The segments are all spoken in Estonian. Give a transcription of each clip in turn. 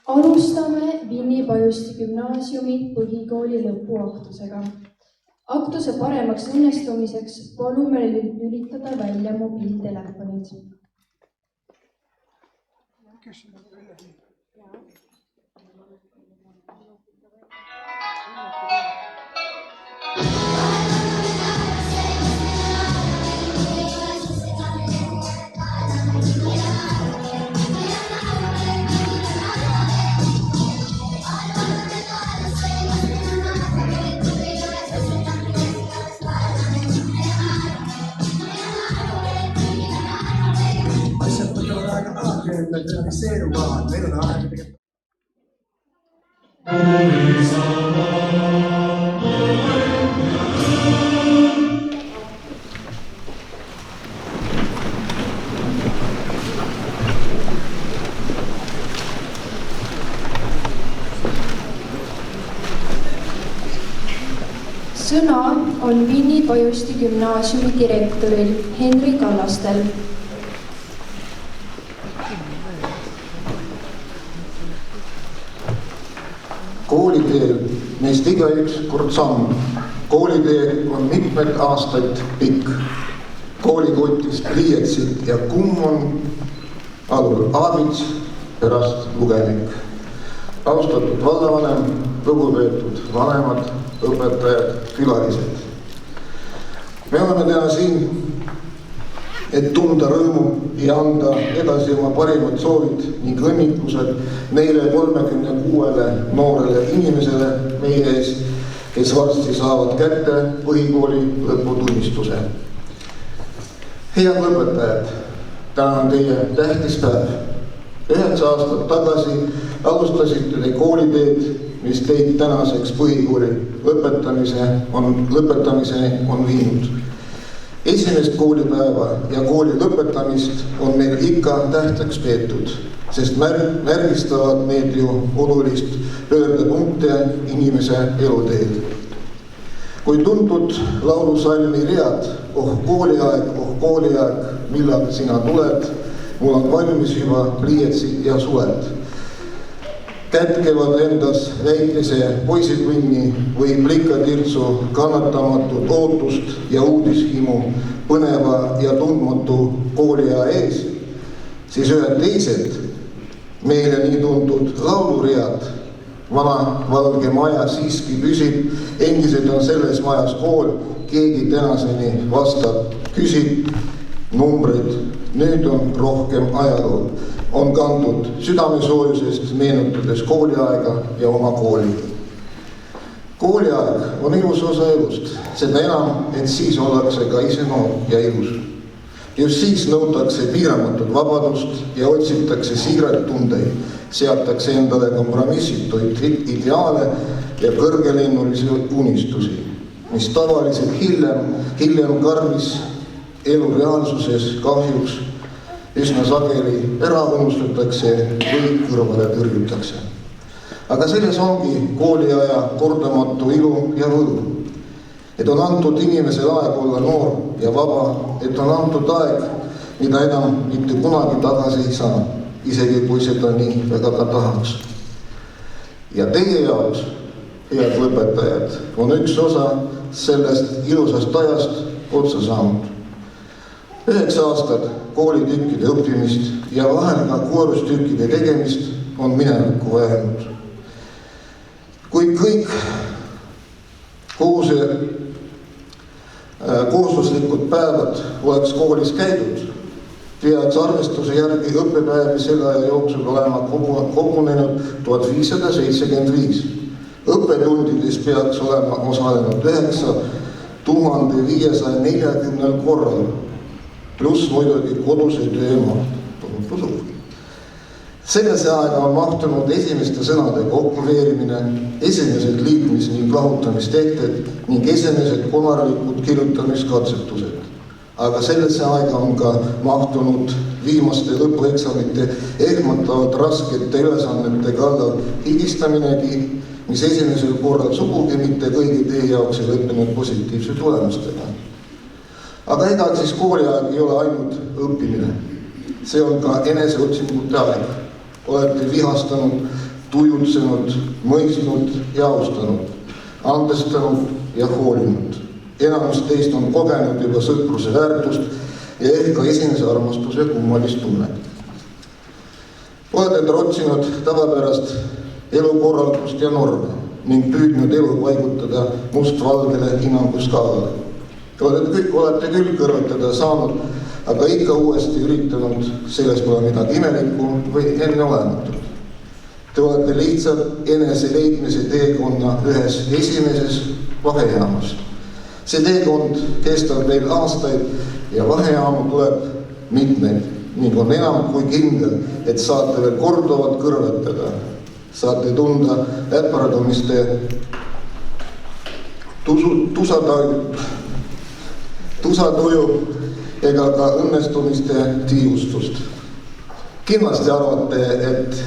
Alustame Vinni Pajusti gümnaasiumi põhikooli lõpuaktusega. Aktuse paremaks õnnestumiseks palume lülitada välja mobiiltelefonid. Sõna on Vinni Pajusti gümnaasiumi direktoril Henri Kallastel. Kooliteel meist igaüks kord samm. Koolitee on mitmed aastaid pikk. Koolikotist pliiatsid ja kumm on alul aabits, pärast lugenik. Austatud vallavanem, lugupeetud vanemad, õpetajad, külalised. Me oleme täna siin, et tunda rõõmu ja anda edasi oma parimad soovid ning õnnitlused neile 36 noorele inimesele meie ees, kes varsti saavad kätte põhikooli lõputunnistuse. Head õpetajad, täna on teie tähtis päev. 9 aastat tagasi alustasite te kooliteed, mis teid tänaseks põhikooli lõpetamiseni on viinud. Esimest koolipäeva ja kooli lõpetamist on meil ikka tähtsaks peetud, sest märgistavad need ju olulist pöördepunkte inimese eluteel. Kui tuntud laulusalmi read, oh kooliaeg, millal sina tuled, mul on valmis juba pliiatsid ja suled. Kätkevad endas väikese poisipõnni või plikatirtsu kannatamatut ootust ja uudishimu põneva ja tundmatu kooliaja ees, siis ühed teised meile nii tuntud lauluread, vana valge maja siiski püsib, endiselt on selles majas kool, keegi tänaseni vastab, küsib numbrid, nüüd on rohkem ajalood. On kantud südamesoojusest meenutades kooliaega ja oma kooli. Kooliaeg on ilus osa elust, seda enam, et siis ollakse ka ise noor ja ilus. Just siis nõutakse piiramatut vabadust ja otsitakse siiralt tundeid, seatakse endale kompromissituid ideaale ja kõrgelennulisi unistusi, mis tavaliselt hiljem karmis elu reaalsuses kahjuks üsna sageli ära unustatakse või kõrvale tõrjutakse. Aga selles ongi kooliaja kordamatu ilu ja võlu. Et on antud inimesel aeg olla noor ja vaba, et on antud aeg, mida enam mitte kunagi tagasi ei saa, isegi kui seda nii väga ka tahaks. Ja teie jaoks, head lõpetajad, on üks osa sellest ilusast ajast otsa saanud. 9 aastat koolitükkide õppimist ja vahel ka koorustükkide tegemist on minevikku vähenud. Kui kõik koosluslikud päevad oleks koolis käidud, peaks arvestuse järgi õppepäevi selle aja jooksul olema kogunenud 1575. Õppetundides peaks olema osalenud 9540 korral, pluss muidugi koduse töömaht. Sellesse aega on mahtunud esimeste sõnade kokkuveerimine, esimesed liitmis- ning lahutamistehted ning esimesed konarlikud kirjutamiskatsetused. Aga sellesse aega on ka mahtunud viimaste lõpueksamite ehmatavalt raskete ülesannete kallal higistaminegi, mis esimesel korral sugugi mitte kõigi teie jaoks ei lõppenud positiivse tulemustega. Aga ega siis kooliaeg ei ole ainult õppimine. see on ka eneseotsingute aeg. Olete vihastanud, tujutsenud, mõistnud ja austanud, andestanud ja hoolinud. Enamus teist on kogenud juba sõpruse väärtust ja ehk ka esimese armastuse kummalist tunnet. Olete trotsinud tavapärast elukorraldust ja norme ning püüdnud elu paigutada mustvalgele hinnanguskaalale. Olete küll kõrvetada saanud, aga ikka uuesti üritanud, selles pole midagi imelikku või enneolematut. Te olete lihtsalt enese leidmise teekonna ühes esimeses vahejaamas. See teekond kestab veel aastaid ja vahejaamu tuleb mitmeid ning on enam kui kindel, et saate veel korduvalt kõrvetada. Saate tunda äpardumiste tusatuju ega ka õnnestumiste tiivustust. Kindlasti arvate, et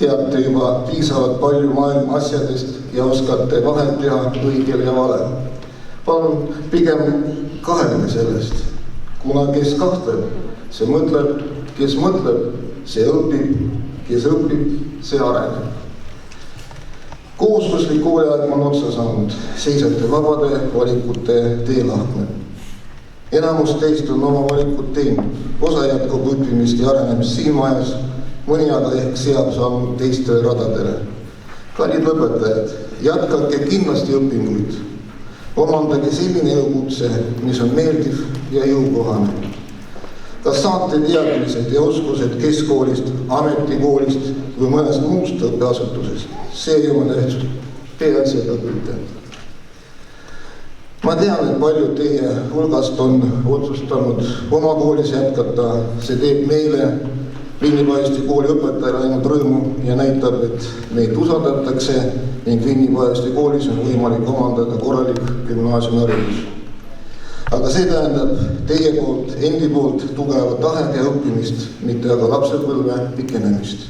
teate juba piisavalt palju maailma asjadest ja oskate vahet teha õigel ja valel. Palun pigem kahelge sellest, kuna kes kahtleb, see mõtleb, kes mõtleb, see õpib, kes õpib, see areneb. Kohustuslik kooliaeg on otsa saanud, seisate vabade valikute teelahkmel. Enamus teist on oma valikud teinud, osa jätkub õppimist ja arenemist siin majas, mõni aga ehk seab saanud teistele radadele. Kallid lõpetajad, jätkake kindlasti õpinguid. Omandage selline elukutse, mis on meeldiv ja jõukohane. Kas saate teadmised ja oskused keskkoolist, ametikoolist või mõnest muust õppeasutusest? See ei ole tähtsust, peaasi, et õpite. Ma tean, et paljud teie hulgast on otsustanud oma koolis jätkata. See teeb meile Vinni-Pajusti kooli õpetajale ainult rõõmu ja näitab, et meid usaldatakse ning Vinni-Pajusti koolis on võimalik omandada korralik gümnaasiumiharidus. Aga see tähendab teie poolt, endi poolt tugevat tahet ja õppimist, mitte aga lapsepõlve pikenemist.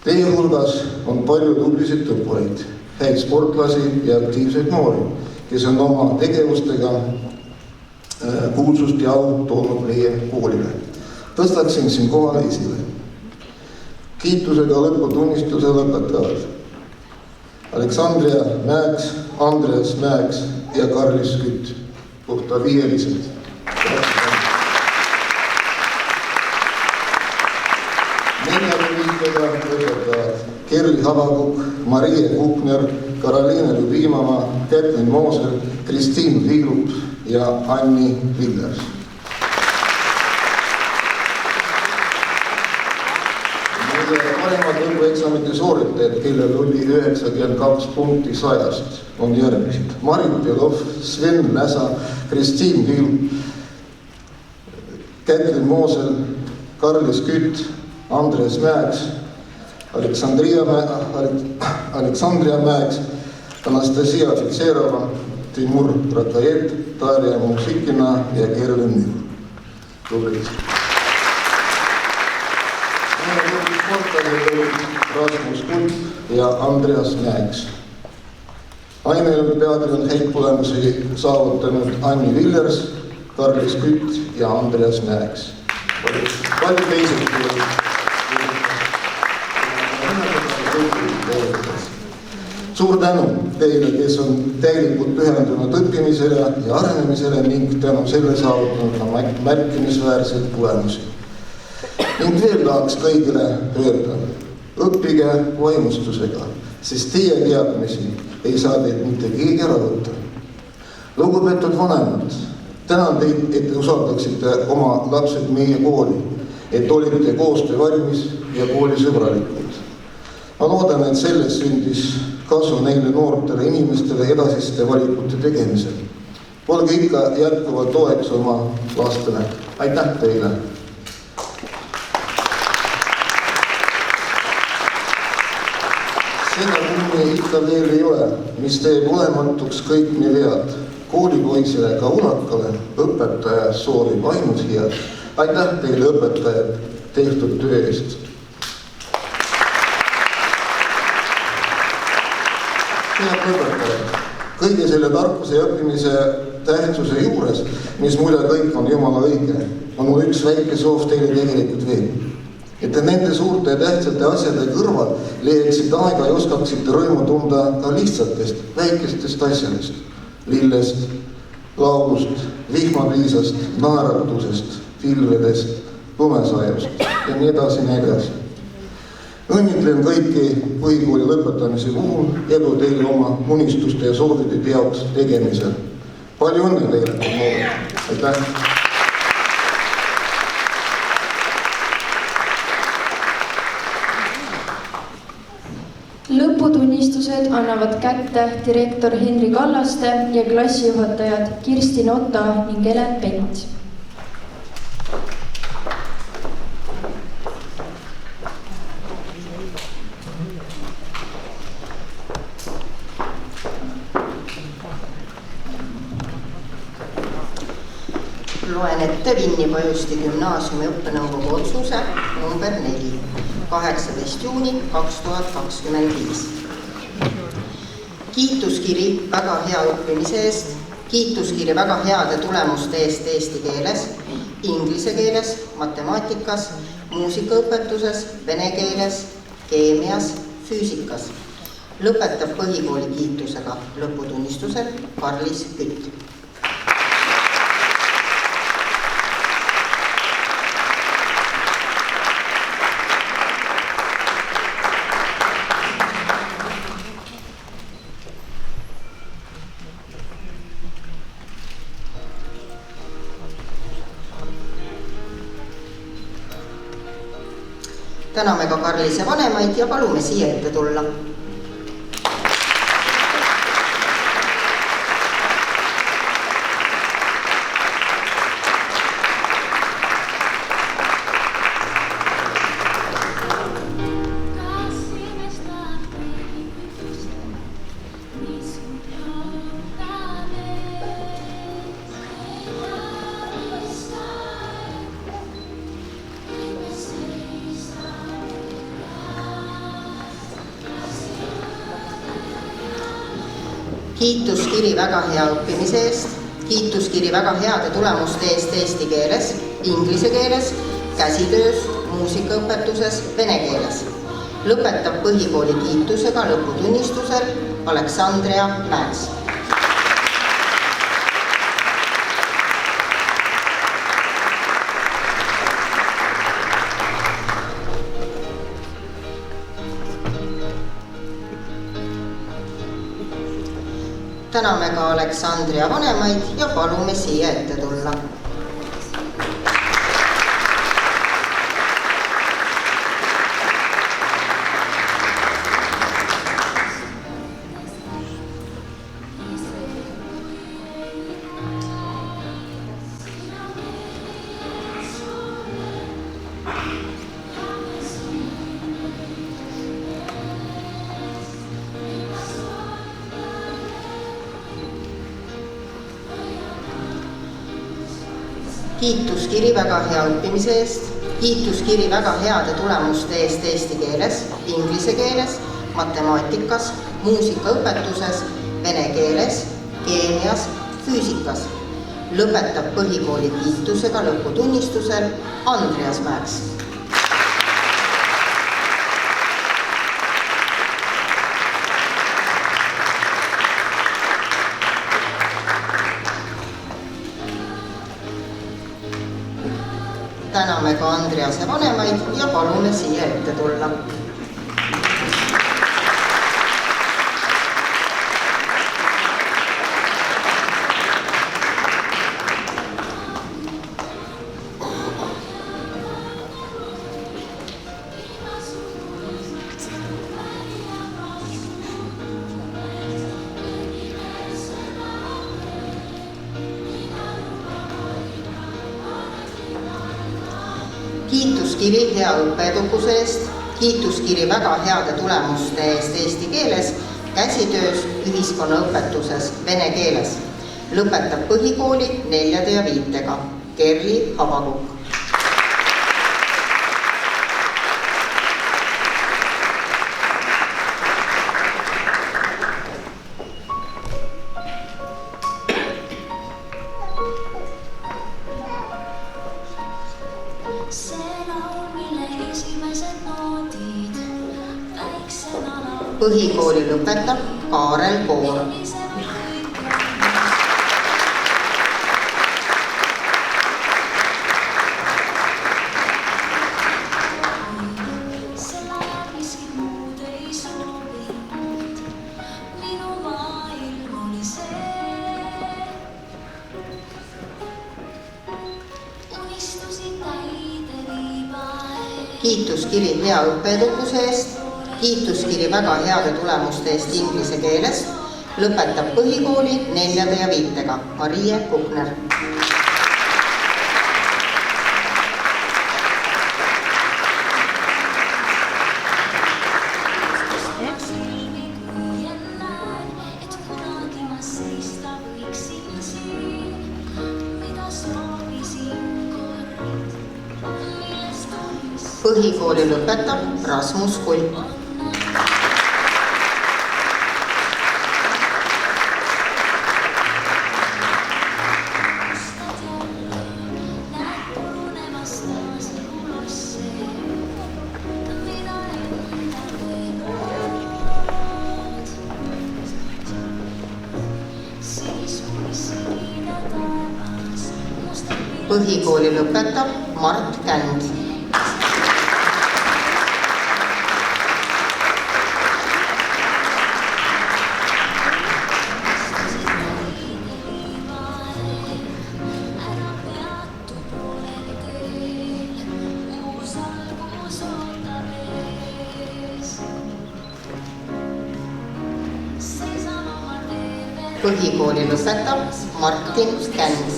Teie hulgas on palju tublisid õppureid, häid sportlasi ja aktiivseid noori, kes on oma tegevustega kuulsust ja au toonud meie koolile. Tõstaksin siin kohale esile. Kiitusega lõputunnistusele õpetajad Aleksandria Mäeks, Andreas Mäeks ja Karlis Kütt. Kohta viielised. Neljaliikega õpetajad Kerli Havakuk, Marie Kukner, Karoliina Ljubimova, Kätlin Moosel, Kristiin Viilup ja Anni Villers. Meie paremad lõpueksamite sooritajad, kellel oli 92 punkti 100, on järgmised. Marit Belov, Sven Läsa, Kristiin Viilup, Kätlin Moosel, Karlis Kütt, Andres Mäeks, Aleksandria Mäeks, Anastasia Fitserova, Timur Rakajet, Darja Musikina ja Kerlin Müür. Tublit. Rasmus Kulp ja Andreas Mäeks. Aineolümpiaadil on häid tulemusi saavutanud Anni Villers, Karlis Kütt ja Andreas Mäeks. Palju teised Suur tänu teile, kes on täielikult pühendunud õppimisele ja arenemisele ning tänu selle saavutanud märkimisväärseid tulemusi. Ning veel tahaks kõigile öelda, õppige vaimustusega, sest teie teadmisi ei saa teid mitte keegi ära võtta. Lugupeetud vanemad, tänan teid, et te usaldaksite oma lapsed meie kooli, et olite koostöö valmis ja koolisõbralikud. Ma loodan, et selles sündis kasu neile noortele inimestele edasiste valikute tegemisel. Olge ikka jätkuvalt toeks oma lastele. Aitäh teile! Seda kummi ikka veel ei ole, mis teeb olematuks kõik nii vead. Koolipoisile ka ulakale õpetaja soovib ainult head. Aitäh teile õpetajad tehtud töö eest! Head õpetajad, kõige selle tarkuse ja õppimise tähtsuse juures, mis muide kõik on jumala õige, on mul üks väike soov teile tegelikult veel. Et te nende suurte ja tähtsate asjade kõrval leiaksite aega ja oskaksite rõõmu tunda ka lihtsatest, väikestest asjadest. Lillest, laulust, vihmapiisast, naeratusest, pilvedest, lumesajust ja nii edasi, nii edasi. Õnnitlen kõiki põhikooli lõpetamise puhul, edu teile oma unistuste ja soovide teoks tegemisel. Palju õnne teile! Aitäh! Lõputunnistused annavad kätte direktor Henri Kallaste ja klassijuhatajad Kirsti Nota ning Helen Pent. Loen ette Vinni-Pajusti gümnaasiumi õppenõukogu otsuse number 4, 18. juuni 2025. Kiituskiri väga hea õppimise eest, kiituskiri väga heade tulemuste eest eesti keeles, inglise keeles, matemaatikas, muusikaõpetuses, vene keeles, keemias, füüsikas. Lõpetab põhikooli kiitusega lõputunnistusel Karlis Kütt. Täname ka Karlise vanemaid ja palume siia ette tulla. Kiituskiri väga hea õppimise eest, kiituskiri väga heade tulemuste eest eesti keeles, inglise keeles, käsitöös, muusikaõpetuses, vene keeles. Lõpetab põhikooli kiitusega lõputunnistusel Aleksandria Mäes. Täname ka Aleksandria vanemaid ja palume siia ette tulla. Kiituskiri väga hea õppimise eest, kiituskiri väga heade tulemuste eest eesti keeles, inglise keeles, matemaatikas, muusikaõpetuses, vene keeles, keemias, füüsikas. Lõpetab põhikooli kiitusega lõputunnistusel Andreas Mäeks. Täname ka Andrease vanemaid ja palume siia ette tulla. Kiituskiri hea õppeedukuse eest, kiituskiri väga heade tulemuste eest eesti keeles, käsitöös, ühiskonnaõpetuses, vene keeles. Lõpetab põhikooli 4 ja 5. Kerli Habakuk. Põhikooli lõpetab Kaarel Koor. Kiituskiri hea õppeedukuse eest, kiituskiri väga heade tulemuste eest inglise keeles, lõpetab põhikooli 4 ja 5 Marie Kukner. Põhikooli lõpetab Rasmus Kulp. Põhikooli lõpetab Mart Känd. Põhikooli lõpetab Martin Känd.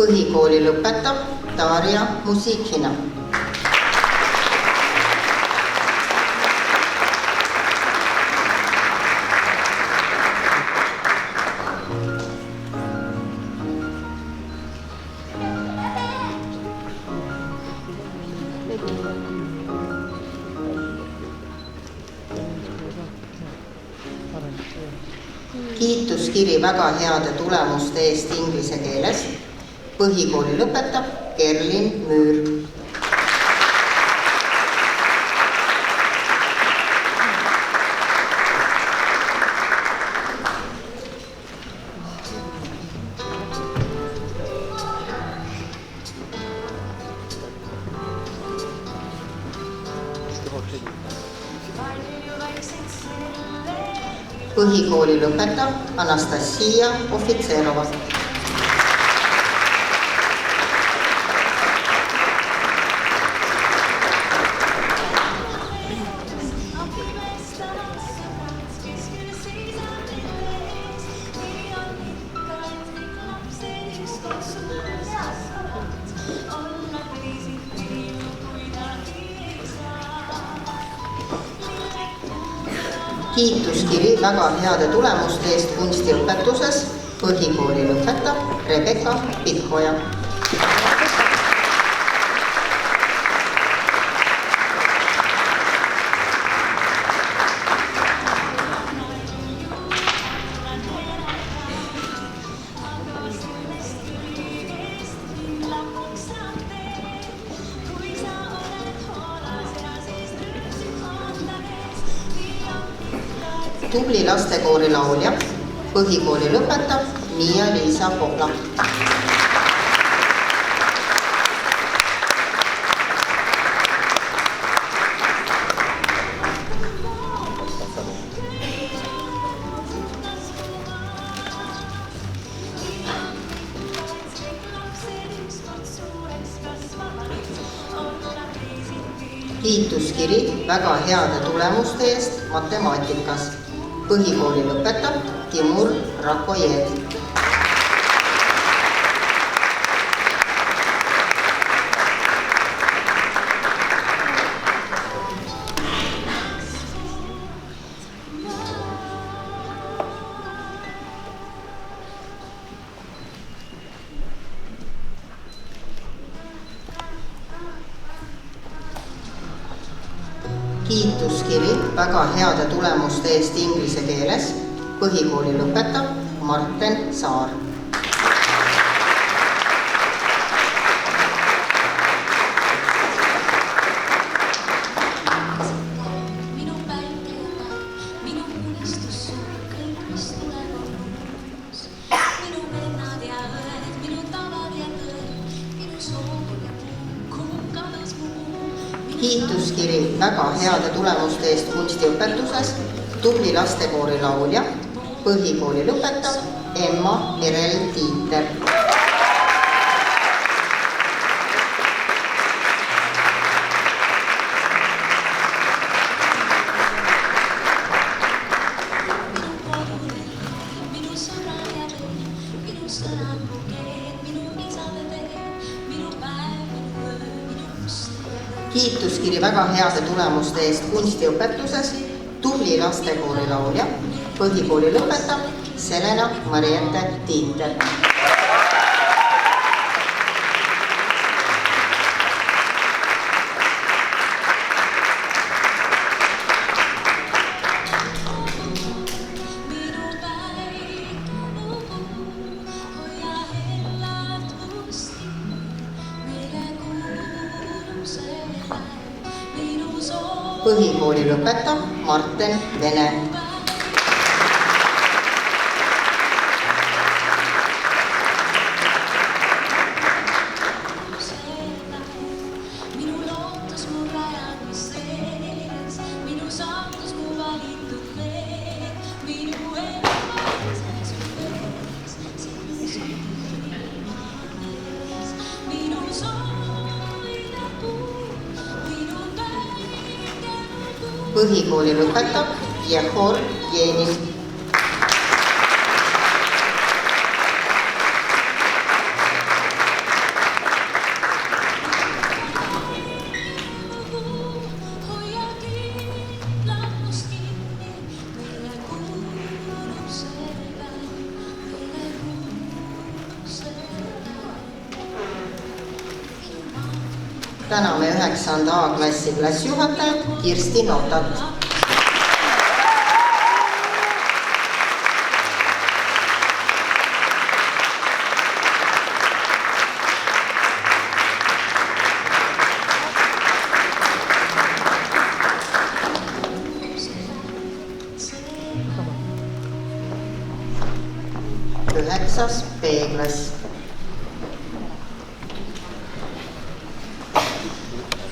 Põhikooli lõpetab Darja Musikhina. Kiituskiri väga heade tulemuste eest inglise keeles. Põhikooli lõpetab Kerlin Müür. Põhikooli lõpetab Anastasia Ofitserova. Kiituskiri väga heade tulemuste eest kunstiõpetuses. Põhikooli lõpetab Rebecca Pithoja. Tubli lastekoori laulja. Põhikooli lõpetab Miia-Liisa Pohla. Kiituskiri väga heade tulemuste eest matemaatikas. Põhikooli lõpetab Timur Rakojev. kiituskiri väga heade tulemuste eest inglise keeles. Põhikooli lõpetab Marten Saar. Kiituskiri väga heade tulemuste eest kunstiõpetuses, tubli lastekoori laulja, põhikooli lõpetab Emma Mirel Tiiter. Kiituskiri väga heade tulemuste eest kunstiõpetuses, tubli lastekoori laulja, põhikooli lõpetab Selena Mariette Tiiter. Põhikooli lõpetab Marten Vene. Põhikooli lõpetab Jehor Jenin. Täname 9. A-klassi klassijuhatajat Kirsti Notat. Üheksas B-klass.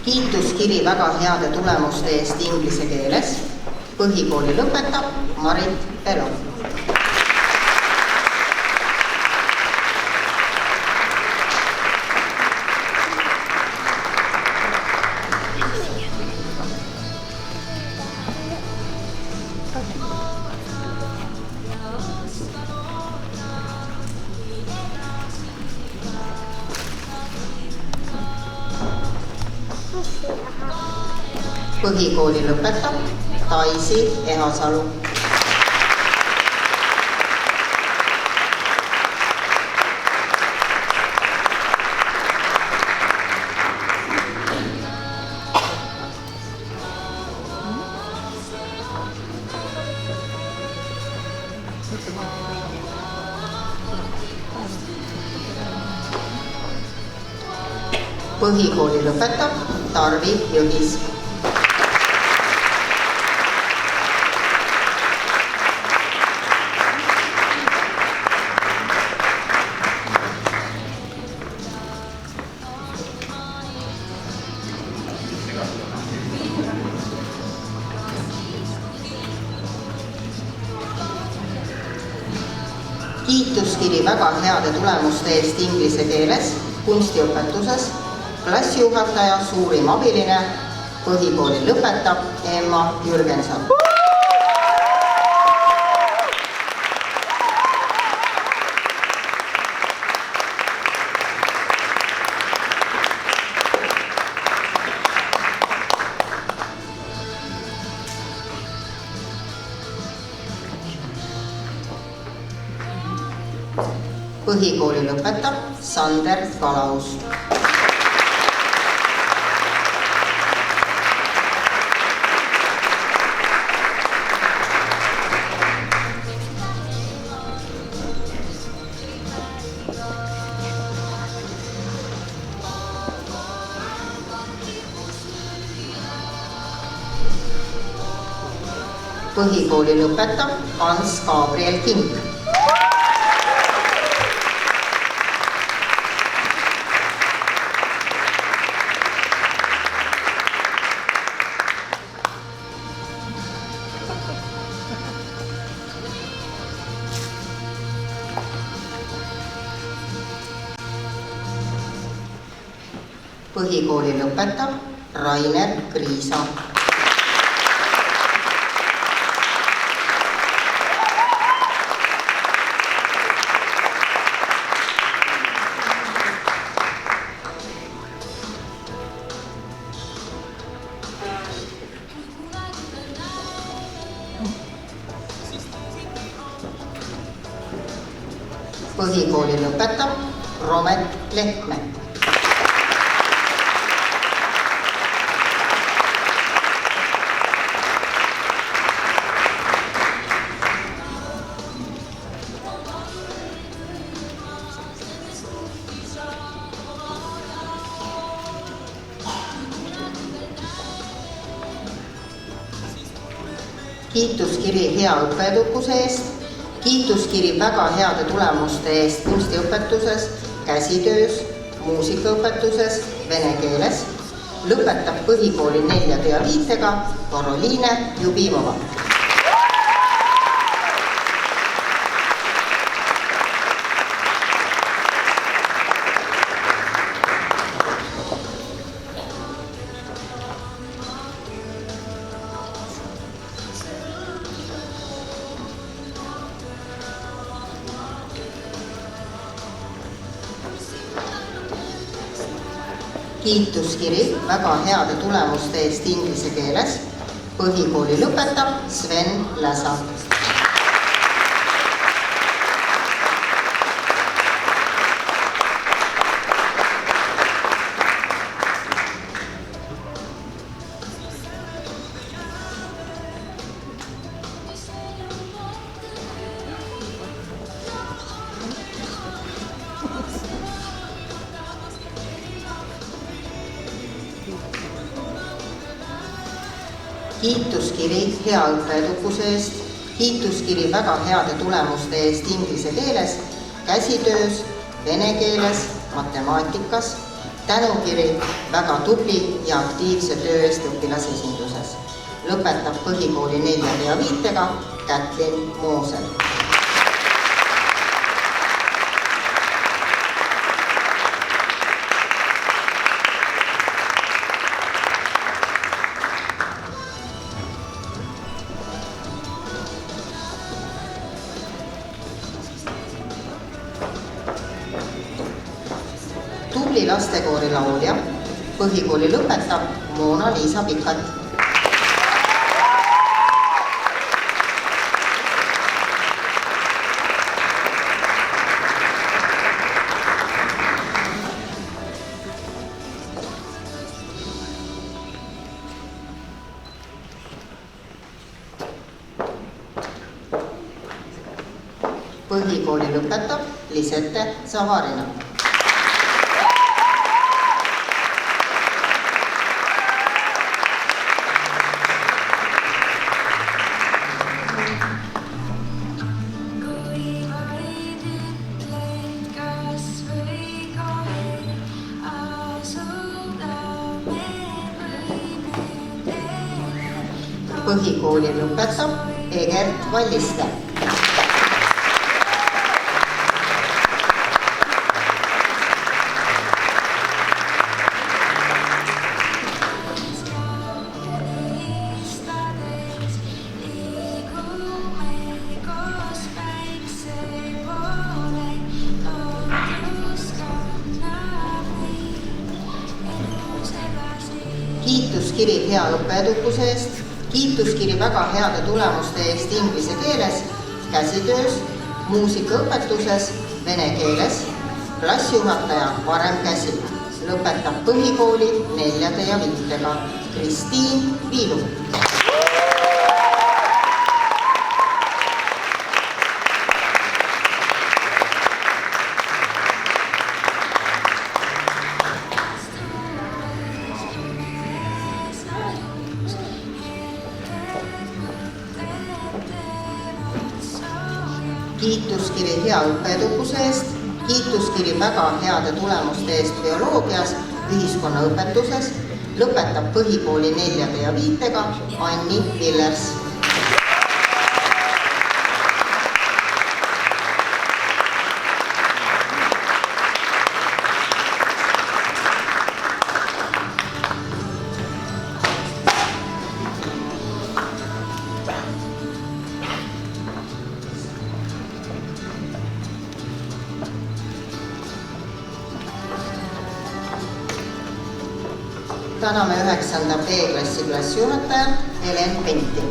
Kiituskiri väga heade tulemuste eest inglise keeles. Põhikooli lõpetab Marit Pelo. Põhikooli lõpetab Taisi Ehasalu. Põhikooli lõpetab Tarvi Jõgis. Kiituskiri väga heade tulemuste eest inglise keeles, kunstiõpetuses, klassijuhataja suurim abiline, põhikooli lõpetab Emma Jürgenson. Põhikooli lõpetab Sander Kalaus. Põhikooli lõpetab Ants Gabriel King. Põhikooli lõpetab Rainer Kriisa. Põhikooli lõpetab Romet Lehtme. Kiituskiri hea õppeedukuse eest, kiituskiri väga heade tulemuste eest kunstiõpetuses, käsitöös, muusikaõpetuses, vene keeles, lõpetab põhikooli 4 ja 5 Karoliine Jubimova. Kiituskiri väga heade tulemuste eest inglise keeles, põhikooli lõpetab Sven Läsa. Kiituskiri hea õppeedukuse eest, kiituskiri väga heade tulemuste eest inglise keeles, käsitöös, vene keeles, matemaatikas, tänukiri väga tubli ja aktiivse töö eest õpilasesinduses. Lõpetab põhikooli 4 ja 5 Kätlin Moosel. Tubli lastekoori laulja, põhikooli lõpetab Moona-Liisa Pikat. Põhikooli lõpetab Lisette Savarina. Põhikooli lõpetab Egert Valliste. Kiituskiri hea õppeedukuse eest, kiituskiri väga heade tulemuste eest inglise keeles, käsitöös, muusikaõpetuses, vene keeles, klassijuhataja Varem Käsi. Lõpetab põhikooli 4 ja 5 Kristiin Viilu. kiituskiri hea õppeedukuse eest, kiituskiri väga heade tulemuste eest bioloogias, ühiskonnaõpetuses, lõpetab põhikooli 4 ja 5 Anni Villers. Täname 9. B-klassi klassijuhataja Helen Penti.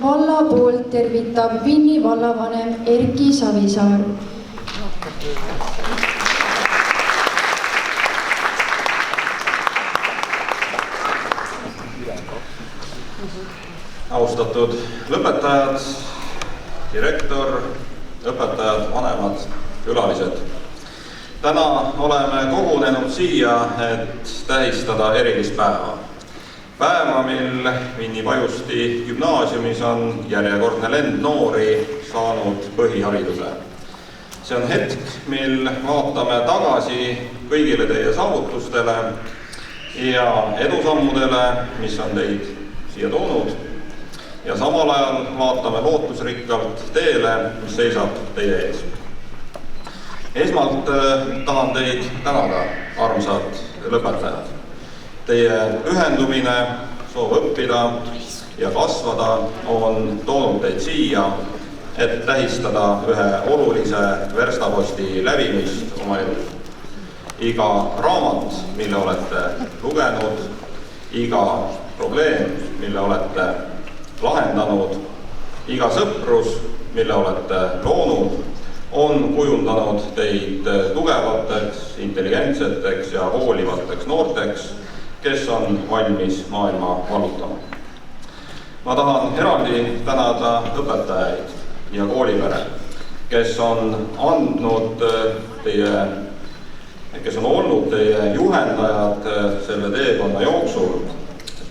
Valla poolt tervitab Vinni vallavanem Erki Savisaar. Austatud lõpetajad, direktor, õpetajad, vanemad, külalised. Täna oleme kogunenud siia, et tähistada erilist päeva. Päeva, mil Vinni Pajusti gümnaasiumis on järjekordne lend noori saanud põhihariduse. See on hetk, mil vaatame tagasi kõigile teie saavutustele ja edusammudele, mis on teid siia toonud, ja samal ajal vaatame lootusrikkalt teele, mis seisab teie ees. Esmalt tahan teid tänada, armsad lõpetajad. Teie ühendumine, soov õppida ja kasvada on toonud teid siia, et tähistada ühe olulise verstaposti läbimist oma elus. Iga raamat, mille olete lugenud, iga probleem, mille olete lahendanud, iga sõprus, mille olete loonud, on kujundanud teid tugevateks, intelligentseteks ja hoolivateks noorteks, kes on valmis maailma vallutama. Ma tahan eraldi tänada õpetajaid ja koolipere, kes on olnud teie juhendajad selle teekonna jooksul.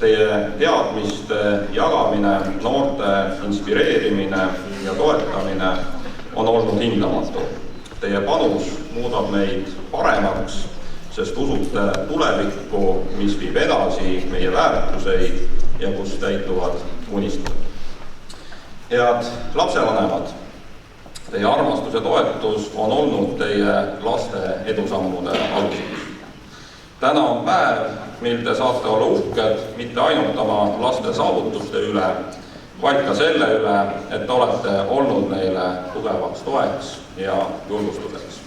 Teie teadmiste jagamine, noorte inspireerimine ja toetamine on olnud hindamatu. Teie panus muudab meid paremaks, sest usute tulevikku, mis viib edasi meie väärtuseid ja kus täituvad unistused. Head lapsevanemad, teie armastus ja toetus on olnud teie laste edusammude aluseks. Täna on päev, mil te saate olla uhked mitte ainult oma laste saavutuste üle, vaid ka selle üle, et olete olnud neile tugevaks toeks ja julgustuseks.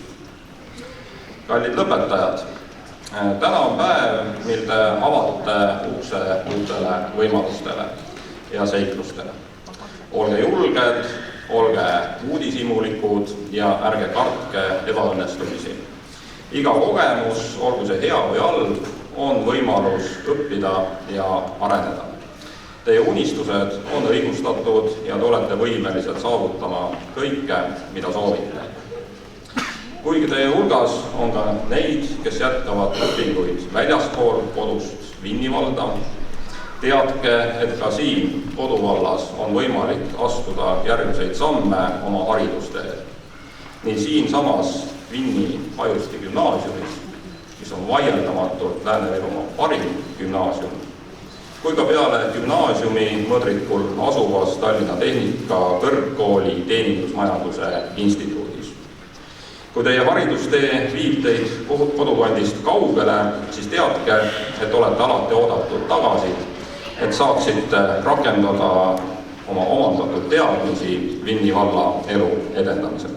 Kallid lõpetajad, täna on päev, mil te avate ukse uutele võimalustele ja seiklustele. Olge julged, olge uudishimulikud ja ärge kartke ebaõnnestumisi. Iga kogemus, olgu see hea või halb, on võimalus õppida ja areneda. Teie unistused on õigustatud ja te olete võimelised saavutama kõike, mida soovite. Kuigi teie hulgas on ka neid, kes jätkavad õpinguid väljaspool kodust Vinni valda, teadke, et ka siin koduvallas on võimalik astuda järgmiseid samme oma haridusteel. Nii siinsamas Vinni Pajusti gümnaasiumis, mis on vaieldamatult Lääne-Virumaa parim gümnaasium, kui ka peale gümnaasiumi mõõdrikul asuvas Tallinna Tehnika kõrgkooli teenindusmajanduse instituudis. Kui teie haridustee viib teid kodukandist kaugele, siis teadke, et olete alati oodatud tagasi, et saaksite rakendada oma omandatud teadmisi Vinni valla elu edendamisel.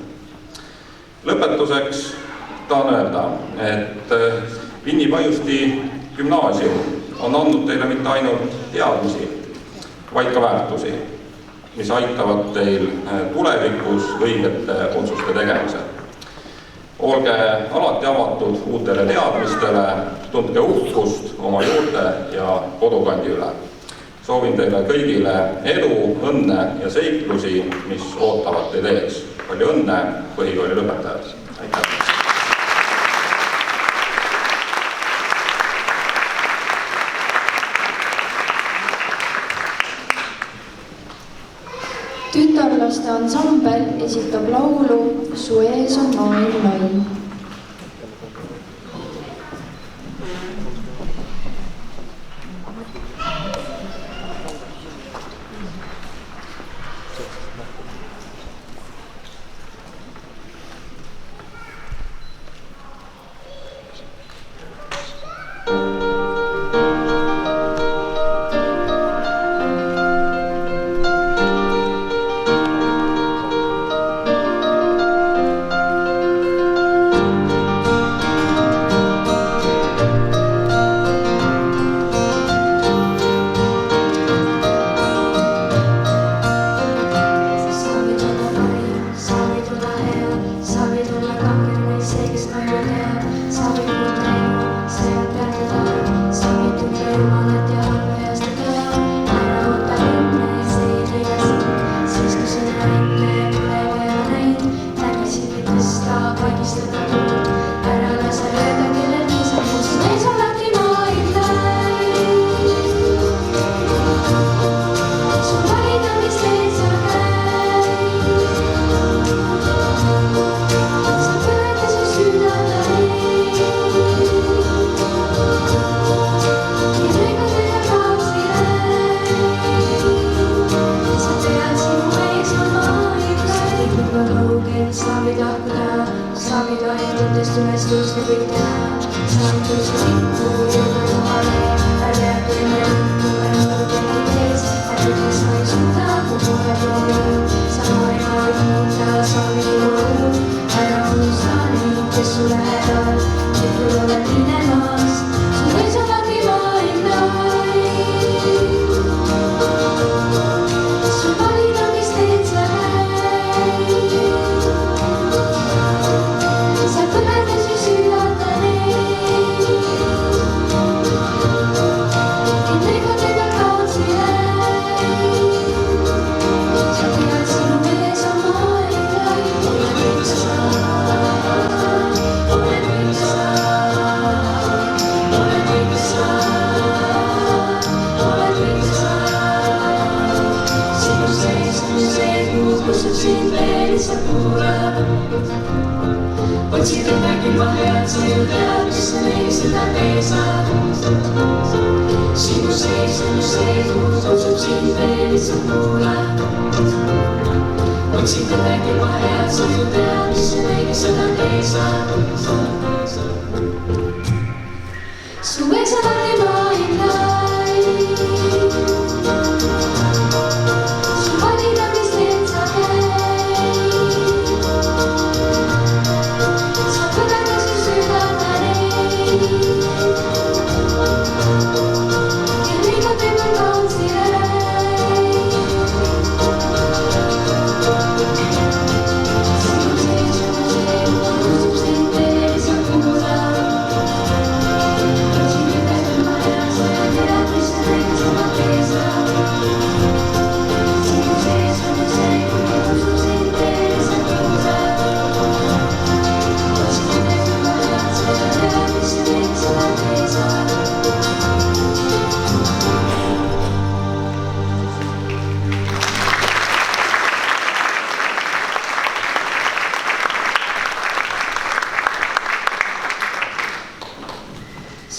Lõpetuseks tahan öelda, et Vinni Pajusti Gümnaasium on andnud teile mitte ainult teadmisi, vaid ka väärtusi, mis aitavad teil tulevikus õigete otsuste tegemisel. Olge alati avatud uutele teadmistele, tundke uhkust oma juurte ja kodukandi üle. Soovin teile kõigile edu, õnne ja seiklusi, mis ootavad teid ees. Palju õnne, põhikooli lõpetajad! Aitäh! Tütarlaste ansambel esitab laulu Su ees on maailm lai.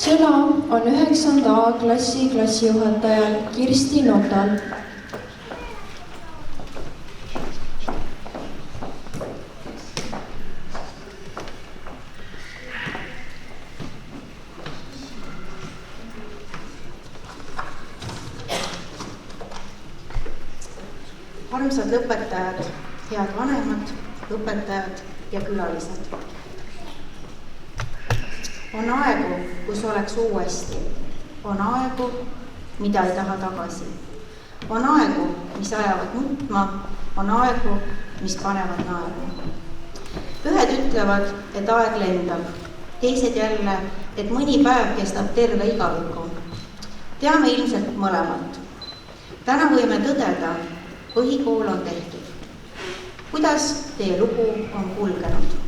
Sõna on 9. A klassi klassijuhatajal Kirsti Notal. Armsad lõpetajad, head vanemad, õpetajad ja külalised. On aegu, kus oleks uuesti. On aegu, mida ei taha tagasi. On aegu, mis ajavad nutma. On aegu, mis panevad naerma. Ühed ütlevad, et aeg lendab. Teised jälle, et mõni päev kestab terve igaviku. Teame ilmselt mõlemat. Täna võime tõdeda, põhikool on tehtud. Kuidas teie lugu on kulgenud?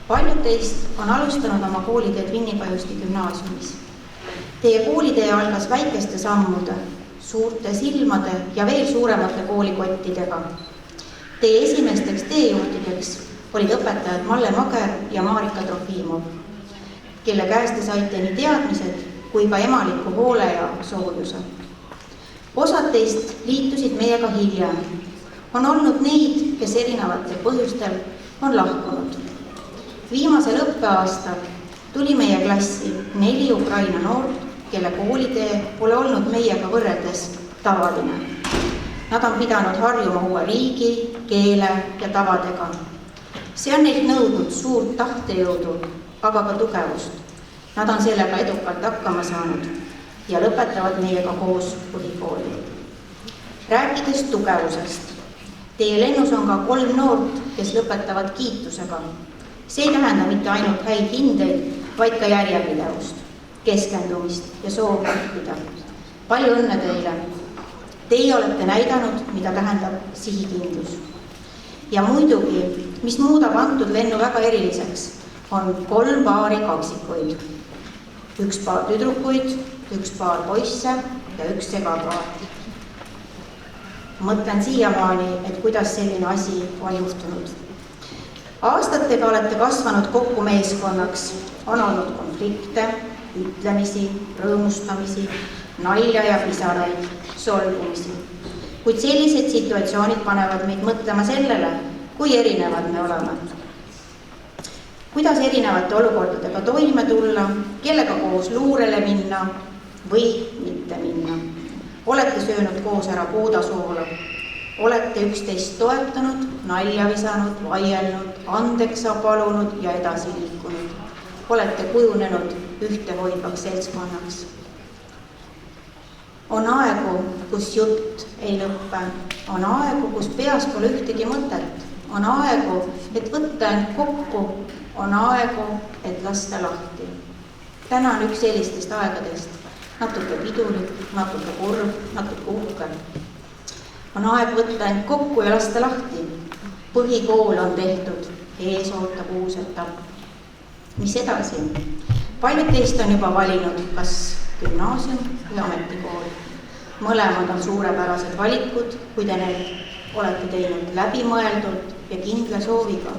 Paljud teist on alustanud oma kooliteed Vinni-Pajusti gümnaasiumis. Teie koolitee algas väikeste sammude, suurte silmade ja veel suuremate koolikottidega. Teie esimesteks teejuhtideks olid õpetajad Malle Mager ja Marika Trofimov, kelle käest te saite nii teadmised kui ka emaliku hoole ja soojuse. Osad teist liitusid meiega hiljem. On olnud neid, kes erinevatel põhjustel on lahkunud. Viimasel õppeaastal tuli meie klassi 4 Ukraina noort, kelle koolitee pole olnud meiega võrreldes tavaline. Nad on pidanud harjuma uue riigi, keele ja tavadega. See on neilt nõudnud suurt tahtejõudu, aga ka tugevust. Nad on sellega edukalt hakkama saanud ja lõpetavad meiega koos põhikooli. Rääkides tugevusest, teie lennus on ka 3 noort, kes lõpetavad kiitusega. See ei tähenda mitte ainult häid hindeid, vaid ka järjepidevust, keskendumist ja soovi õppida. Palju õnne teile! Teie olete näidanud, mida tähendab sihikindlus. Ja muidugi, mis muudab antud lennu väga eriliseks, on 3 paari kaksikuid. 1 paar tüdrukuid, 1 paar poisse ja 1 segapaar. Mõtlen siiamaani, et kuidas selline asi on juhtunud. Aastatega olete kasvanud kokku meeskonnaks, on olnud konflikte, ütlemisi, rõõmustamisi, nalja ja pisaraid, solvumisi. Kuid sellised situatsioonid panevad meid mõtlema sellele, kui erinevad me oleme. Kuidas erinevate olukordadega toime tulla, kellega koos luurele minna või mitte minna. Olete söönud koos ära puudasoola. Olete üksteist toetanud, nalja visanud, vaielnud, andeks palunud ja edasi liikunud. Olete kujunenud ühtehoidvaks seltskonnaks. On aegu, kus jutt ei lõppe. On aegu, kus peas pole ühtegi mõtet. On aegu, et võtta end kokku. On aegu, et lasta lahti. Täna on üks sellistest aegadest. Natuke pidulik, natuke kurb, natuke uhke. On aeg võtta end kokku ja lasta lahti. Põhikool on tehtud, ees ootab uus etapp. Mis edasi? Paljud teist on juba valinud, kas gümnaasium või ametikool. Mõlemad on suurepärased valikud, kui te need olete teinud läbimõeldult ja kindla sooviga.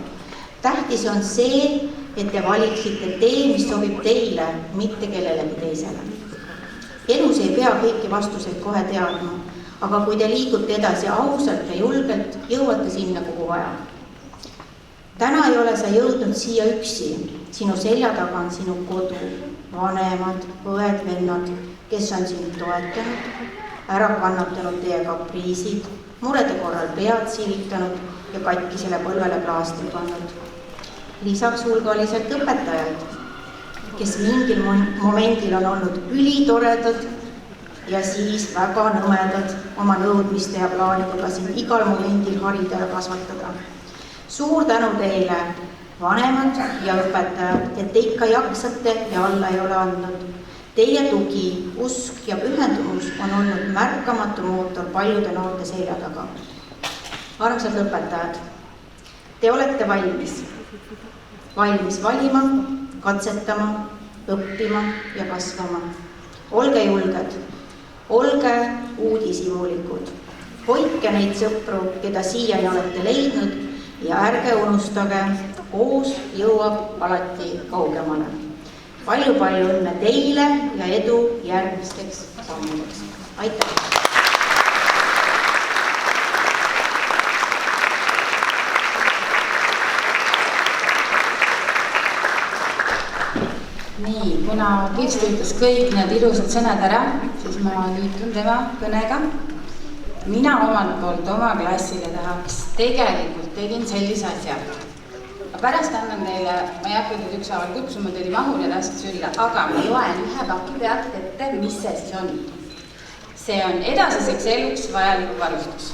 Tähtis on see, et te valiksite tee, mis sobib teile, mitte kellelegi teisele. Elus ei pea kõiki vastuseid kohe teadma. Aga kui te liigute edasi ausalt ja julgelt, jõuate sinna, kuhu vaja. Täna ei ole sa jõudnud siia üksi. Sinu selja taga on sinu kodu, vanemad, õed, vennad, kes on sind toetanud, ära kannatanud teie kapriisid, murede korral pead silitanud ja katkisele põlvele plaastri pannud. Lisaks hulgaliselt õpetajad, kes mingil momendil on olnud ülitoredad ja siis väga nõmedad oma nõudmiste ja plaanidega siin igal momendil harida ja kasvatada. Suur tänu teile, vanemad ja õpetajad, et te ikka jaksate ja alla ei ole andnud. Teie tugi, usk ja pühendumus on olnud märkamatu mootor paljude noorte selja taga. Armsad õpetajad, te olete valmis. Valmis valima, katsetama, õppima ja kasvama. Olge julged. Olge uudishimulikud. Hoidke neid sõpru, keda siiani olete leidnud ja ärge unustage, koos jõuab alati kaugemale. Palju õnne teile ja edu järgmisteks sammudeks. Aitäh! Nii, kuna Kirsti ütles kõik need ilusad sõnad ära, siis ma liitun tema kõnega. Mina omalt poolt oma klassile tahaks, tegelikult tegin sellise asja. Ma pärast annan teile, ma ei hakka teid ükshaaval kutsuma, teil mahul ja tähtsalt sülla, aga ma loen ühe paki pealt ette, mis see siis on. See on edasiseks eluks vajalik varustus.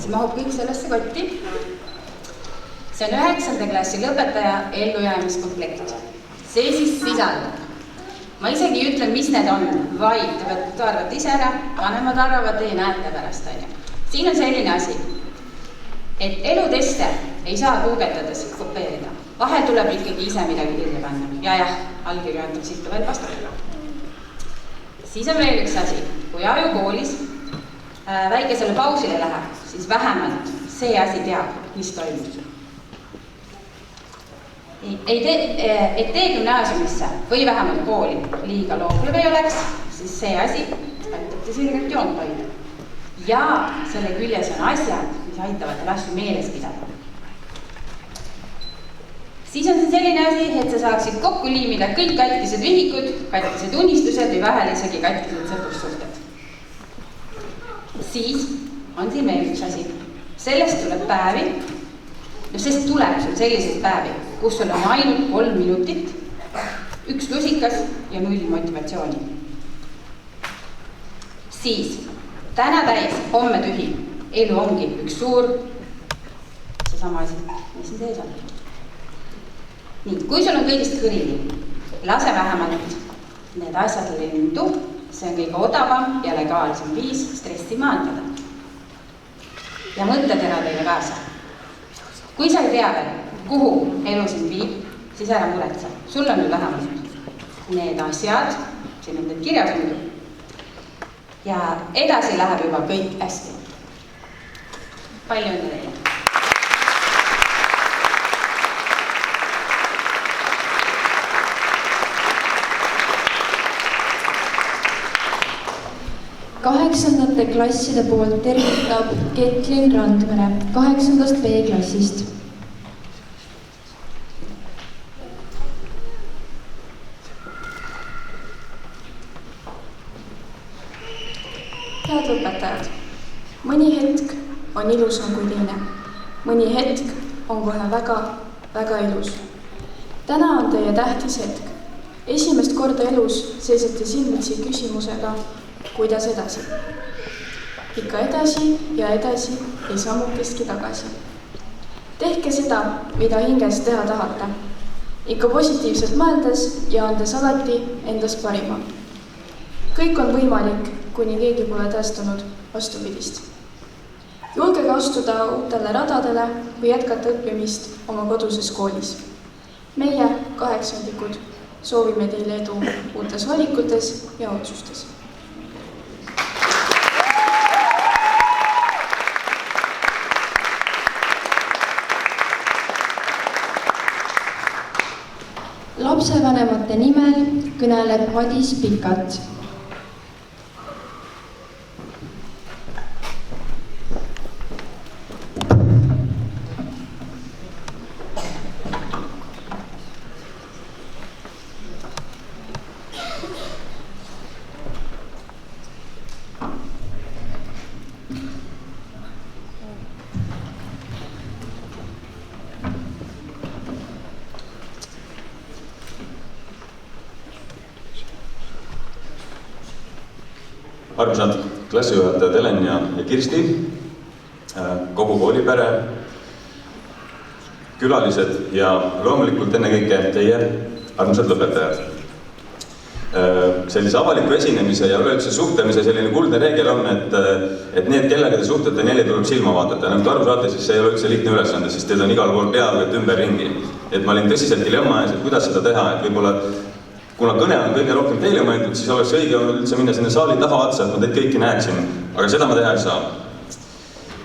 See mahub kõik sellesse kotti. See on 9. klassi lõpetaja ellujäämiskomplekt. See siis sisaldab. Ma isegi ütlen, mis need on, vaid te peate arvata ise ära, vanemad arvavad, teie näete pärast. Siin on selline asi, et eluteste ei saa guugeldades kopeerida. Vahel tuleb ikkagi ise midagi kirja panna. Ja, allkirja antakse ikka veel vastata. Siis on veel üks asi. Kui ajukoolis väikesele pausile läheb, siis vähemalt see asi teab, mis toimub. Et gümnaasiumisse või vähemalt kooli liiga loobulev ei oleks, siis see asi aitab te selgelt joont hoida. Ja selle küljes on asjad, mis aitavad teil asju meeles pidada. Siis on see selline asi, et sa saaksid kokku liimida kõik katkised ühikud, katkised unistused või vahel isegi katkised sõprussuhted. Siis on siin veel üks asi. Sellest tuleb päevi, sest tuleb sul selliseid päevi, kus sul on ainult 3 minutit, 1 lusikas ja 0 motivatsiooni. Siis täna täis, homme tühi. Elu ongi üks suur, seesama asi, mis siin sees on. Nii, kui sul on kõigist kõrini, lase vähemalt need asjad lendu, see on kõige odavam ja legaalsem viis stressi maandada. Ja mõttetera teile kaasa. Kui sa ei tea veel, kuhu elu sind viib, siis ära muretse. Sul on nüüd vähemalt need asjad, siin on need kirjas muidu. Ja edasi läheb juba kõik hästi. Palju õnne teile! Kaheksandate klasside poolt tervitab Ketlin Randmere 8. B-klassist. Head lõpetajad, mõni hetk on ilusam kui teine. Mõni hetk on kohe väga, väga ilus. Täna on teie tähtis hetk. Esimest korda elus seisate silmitsi küsimusega, kuidas edasi. Ikka edasi ja edasi ei sammukestki tagasi. Tehke seda, mida hinges teha tahate. Ikka positiivselt mõeldes ja andes alati endast parima. Kõik on võimalik, kuni keegi pole tõestanud vastupidist. Julgege astuda uutele radadele või jätkata õppimist oma koduses koolis. Meie, 8-ndikud, soovime teile edu uutes valikutes ja otsustes. Lapsevanemate nimel kõneleb Madis Pikat. Armsad klassijuhatajad Helen ja Kirsti, kogu koolipere, külalised ja loomulikult ennekõike teie armsad lõpetajad. Sellise avaliku esinemise ja üleüldse suhtlemise selline kuldne reegel on, et need, kellega te suhtlete, neile tuleb silma vaadata. Nagu te aru saate, siis see ei ole üldse lihtne ülesande, sest teid on igal pool peaaegu et ümber ringi. Et ma olin tõsiselt dilemma ees, et kuidas seda teha, et võib-olla kuna kõne on kõige rohkem teile mõeldud, siis oleks õige olnud üldse minna sinna saali taha otsa, et ma teid kõiki näeksin. Aga seda ma teha ei saa.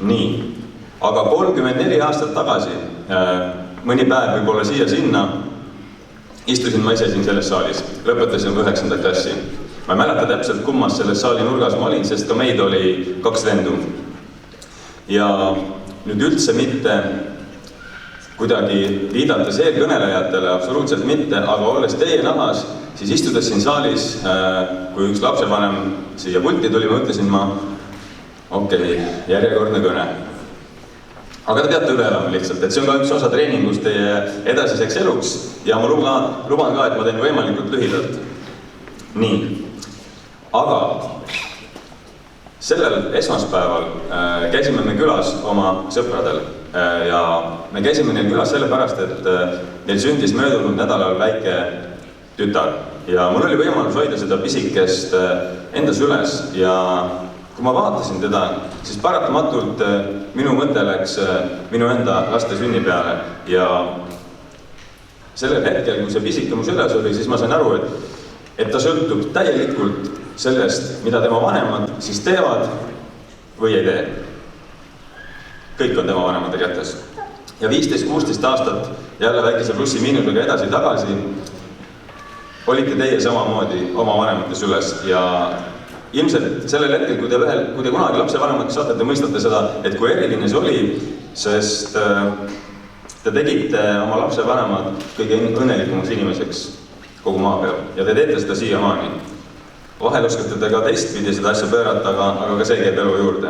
Nii. Aga 34 aastat tagasi, mõni päev võib-olla siia-sinna, istusin ma ise siin selles saalis. Lõpetasin 9. klassi. Ma ei mäleta täpselt, kummas selles saali nurgas ma olin, sest ka meid oli 2 vendu. Ja nüüd üldse mitte kuidagi viidates eelkõnelejatele, absoluutselt mitte, aga olles teie nahas, siis istudes siin saalis, kui üks lapsevanem siia pulti tuli, ma ütlesin okei, järjekordne kõne. aga te peate üle elama lihtsalt, et see on ka üks osa treeningust teie edasiseks eluks ja ma luban ka, et ma teen võimalikult lühidalt. Nii, aga sellel esmaspäeval käisime me külas oma sõpradel ja me käisime neil külas sellepärast, et neil sündis möödunud nädalal väike tütar ja mul oli võimalus hoida seda pisikest enda süles ja kui ma vaatasin teda, siis paratamatult minu mõte läks minu enda laste sünni peale ja sellel hetkel, kui see pisike mu süles oli, siis ma sain aru, et ta sõltub täielikult sellest, mida tema vanemad siis teevad või ei tee. Kõik on tema vanemate kätes. Ja 15-16 aastat jälle väikese plussi-miinusega edasi-tagasi olite teie samamoodi oma vanemate süles ja ilmselt sellel hetkel, kui te kunagi lapsevanemaks saate, te mõistate seda, et kui eriline see oli, sest te tegite oma lapsevanemad kõige õnnelikumaks inimeseks kogu maa peal ja te teete seda siiamaani. Vahel oskate te ka teistpidi seda asja pöörata, aga ka see käib elu juurde.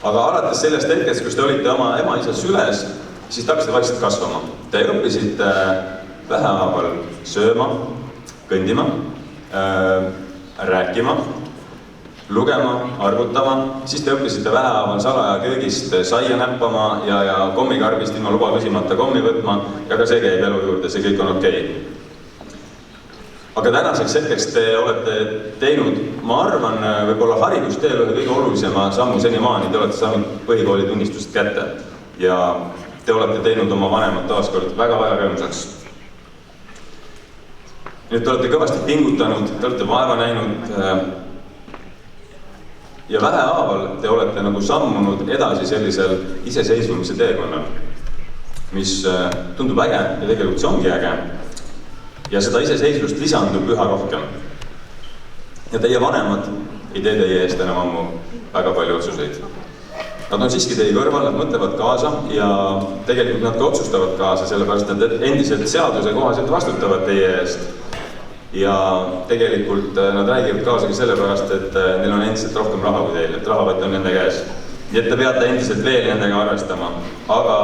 Aga alates sellest hetkest, kus te olite oma ema-isa süles, siis te hakkasite vaikselt kasvama. Te õppisite vähehaaval sööma, kõndima, rääkima, lugema, arvutama, siis te õppisite vähehaaval salaja köögist saia näppama ja kommikarbist ilma luba küsimata kommi võtma ja ka see käib elu juurde, see kõik on okei. Aga tänaseks hetkeks te olete teinud, ma arvan, võib-olla haridusteel ühe kõige olulisema sammu senimaani, te olete saanud põhikooli tunnistust kätte ja te olete teinud oma vanemad taaskord väga-väga rõõmsaks. Nüüd te olete kõvasti pingutanud, te olete vaeva näinud ja vähehaaval te olete nagu sammunud edasi sellisel iseseisvumise teekonnal, mis tundub äge ja tegelikult see ongi äge. Ja seda iseseisvust lisandub üha rohkem. Ja teie vanemad ei tee teie eest enam ammu väga palju otsuseid. Nad on siiski teie kõrval, nad mõtlevad kaasa ja tegelikult nad ka otsustavad kaasa, sellepärast et endiselt seaduse kohaselt vastutavad teie eest. Ja tegelikult nad räägivad kaasagi sellepärast, et neil on endiselt rohkem raha kui teil, et rahavõtt on nende käes. Nii et te peate endiselt veel nendega arvestama, aga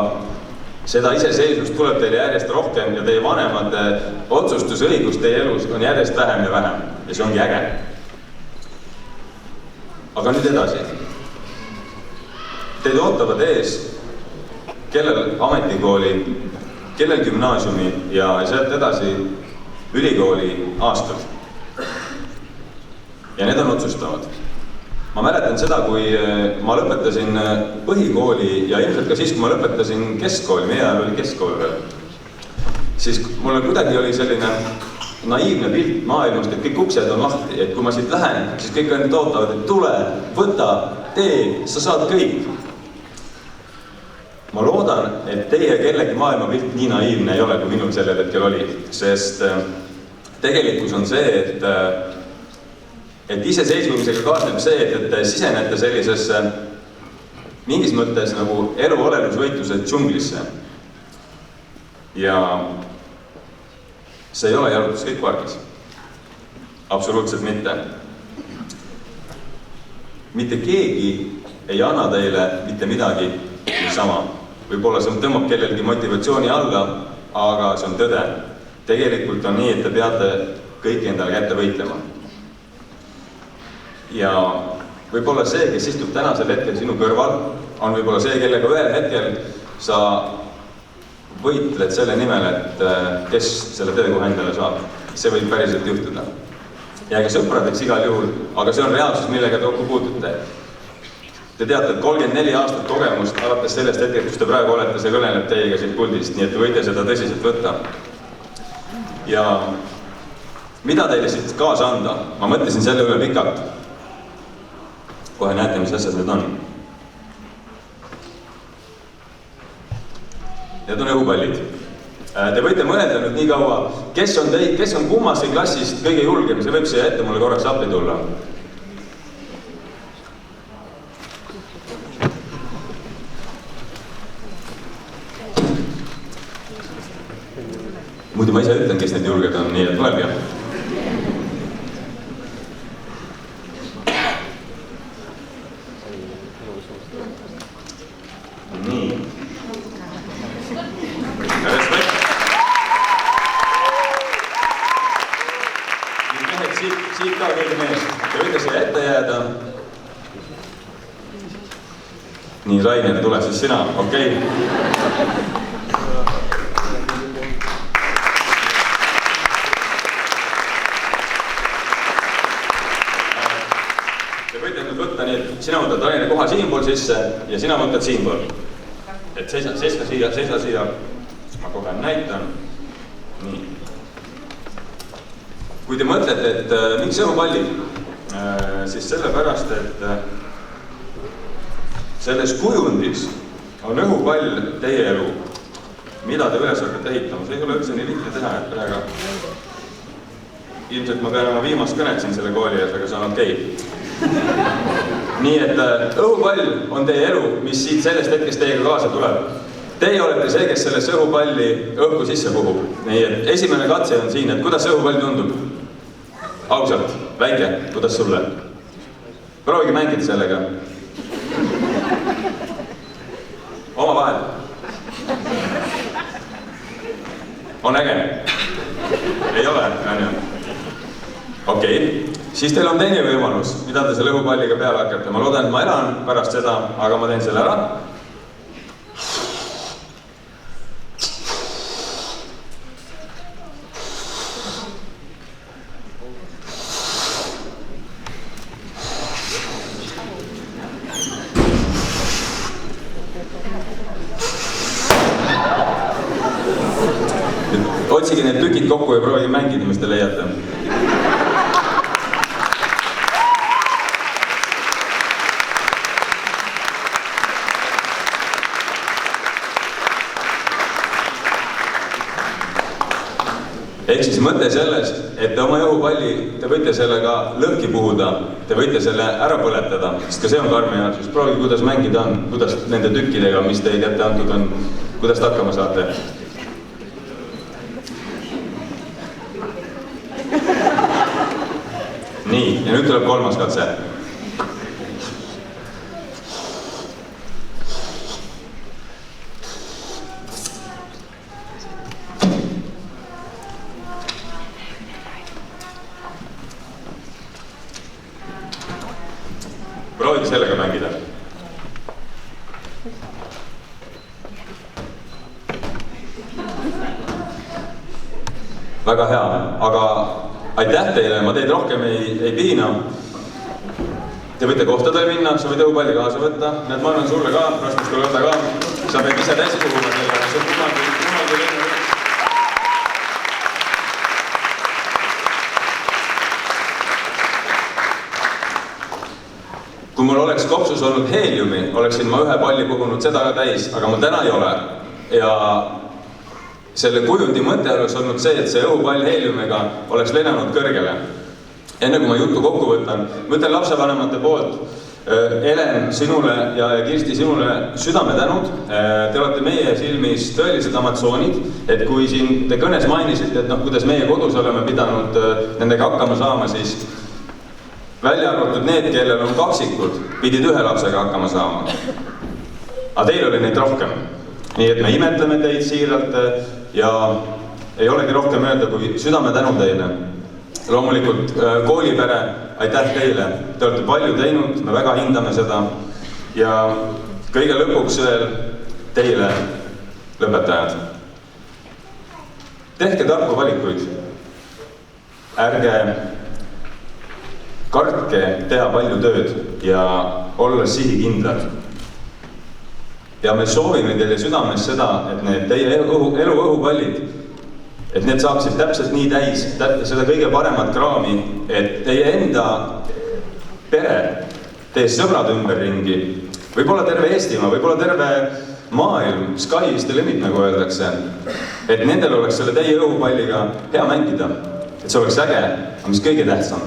seda iseseisvust tuleb teile järjest rohkem ja teie vanemate otsustusõigus teie elus on järjest vähem ja vähem ja see ongi äge. Aga nüüd edasi. Teid ootavad ees, kellel ametikooli, kellel gümnaasiumi ja sealt edasi ülikooli aastad. Ja need on otsustavad. Ma mäletan seda, kui ma lõpetasin põhikooli ja ilmselt ka siis, kui ma lõpetasin keskkooli, meie ajal oli keskkool veel, siis mul kuidagi oli selline naiivne pilt maailmast, et kõik uksed on lahti, et kui ma siit lähen, siis kõik ainult ootavad, et tule, võta, tee, sa saad kõik. Ma loodan, et teie kellegi maailmapilt nii naiivne ei ole, kui minul sellel hetkel oli, sest tegelikkus on see, et iseseisvumisega kaasneb see, et te sisenete sellisesse mingis mõttes nagu elu-olelusvõitluse džunglisse. Ja see ei ole jalutus kõik pargis. Absoluutselt mitte. Mitte keegi ei anna teile mitte midagi niisama. Võib-olla see tõmbab kellelgi motivatsiooni alla, aga see on tõde. Tegelikult on nii, et te peate kõik endale kätte võitlema. Ja võib-olla see, kes istub tänasel hetkel sinu kõrval, on võib-olla see, kellega ühel hetkel sa võitled selle nimel, et kes selle töökoha endale saab. See võib päriselt juhtuda. Jääge sõpradeks igal juhul, aga see on reaalsus, millega te kokku puutute. Te teate, et 34 aastat kogemust alates sellest hetkel, kus te praegu olete, see kõneleb teiega siit puldist, nii et te võite seda tõsiselt võtta. Ja mida teile siit kaasa anda? Ma mõtlesin selle üle pikalt. Kohe näete, mis asjad need on. Need on õhupallid. Te võite mõelda nüüd nii kaua, kes on kummasi klassist kõige julgem, see võib siia ette mulle korraks appi tulla. Muidu ma ise ütlen, kes need julged on, nii et tuleb jah. siit ka keegi mees. Te võite siia ette jääda. Nii, Rainer, tule siis sina, okei. Te võite nüüd võtta nii, et sina võtad Raineri koha siinpool sisse ja sina võtad siinpool. Et seisa siia. Ma kohe näitan. Nii. Kui te mõtlete, et miks õhupallid, siis sellepärast, et selles kujundis on õhupall teie elu, mida te üles hakkate ehitama. See ei ole üldse nii lihtne teha, et praegu ilmselt ma pean oma viimast kõnet siin selle kooli ees, aga see on okei. Nii et õhupall on teie elu, mis siit sellest hetkest teiega kaasa tuleb. Teie olete see, kes sellest õhupalli õhku sisse puhub. Nii et esimene katse on siin, et kuidas see õhupall tundub? Ausalt, väike, kuidas sulle? Proovige mängida sellega. Oma vahel. On äge? Ei ole, on ju? Okei, siis teil on teine võimalus, mida te selle õhupalliga peale hakkate. Ma loodan, et ma elan pärast seda, aga ma teen selle ära. Otsige need tükid kokku ja proovige mängida, mis te leiate. Ehk siis mõte selles, et te oma õhupalli, te võite sellega lõhki puhuda, te võite selle ära põletada, sest ka see on karmi jaotus. Proovige, kuidas mängida on, kuidas nende tükkidega, mis teie kätte antud on, kuidas te hakkama saate. Nii, ja nüüd tuleb kolmas katse. Proovige sellega mängida. Väga hea, aga aitäh teile, ma teid rohkem ei piina. Te võite kohtadele minna, sa võid õhupalli kaasa võtta. Need ma annan sulle ka, raskust võtta ka. Sa pead ise täis puhuma selle, see on kunagi lennu. Kui mul oleks kopsus olnud heeliumi, oleksin ma ühe palli puhunud seda täis, aga ma täna ei ole. Ja selle kujundi mõte oleks olnud see, et see õhupall heeliumiga oleks lennanud kõrgele. Enne kui ma jutu kokku võtan, mõtlen lapsevanemate poolt, Helen, sinule ja Kirsti, sinule südametänud. Te olete meie silmis tõelised amatsoonid, et kui siin te kõnes mainisite, et kuidas meie kodus oleme pidanud nendega hakkama saama, siis välja arvatud need, kellel on kaksikud, pidid ühe lapsega hakkama saama. Aga teil oli neid rohkem. Nii et me imetleme teid siiralt ja ei olegi rohkem öelda kui südame tänu teile. Loomulikult koolipere, aitäh teile. Te olete palju teinud, me väga hindame seda. Ja kõige lõpuks veel teile, lõpetajad. Tehke tarku valikuid. Ärge kartke teha palju tööd ja olla sihikindlad. Ja me soovime teile südames seda, et need teie elu õhupallid, et need saaksid täpselt nii täis, seda kõige paremat kraami, et teie enda pere, teie sõbrad ümberringi, võib-olla terve Eestimaa, võib-olla terve maailm, sky is the limit, nagu öeldakse, et nendel oleks selle teie õhupalliga hea mängida, et see oleks äge, aga mis kõige tähtsam,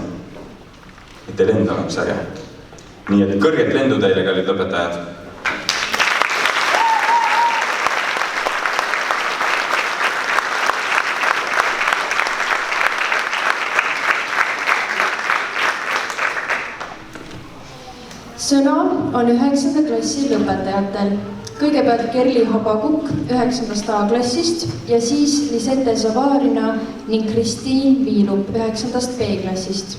et teil enda oleks äge. Nii et kõrget lendu teile, kallid õpetajad. Sõna on 9. klassi lõpetajatel. Kõigepealt Kerli Habakuk 9. A-klassist ja siis Lisette Zavarina ning Kristiin Viilup 9. B-klassist.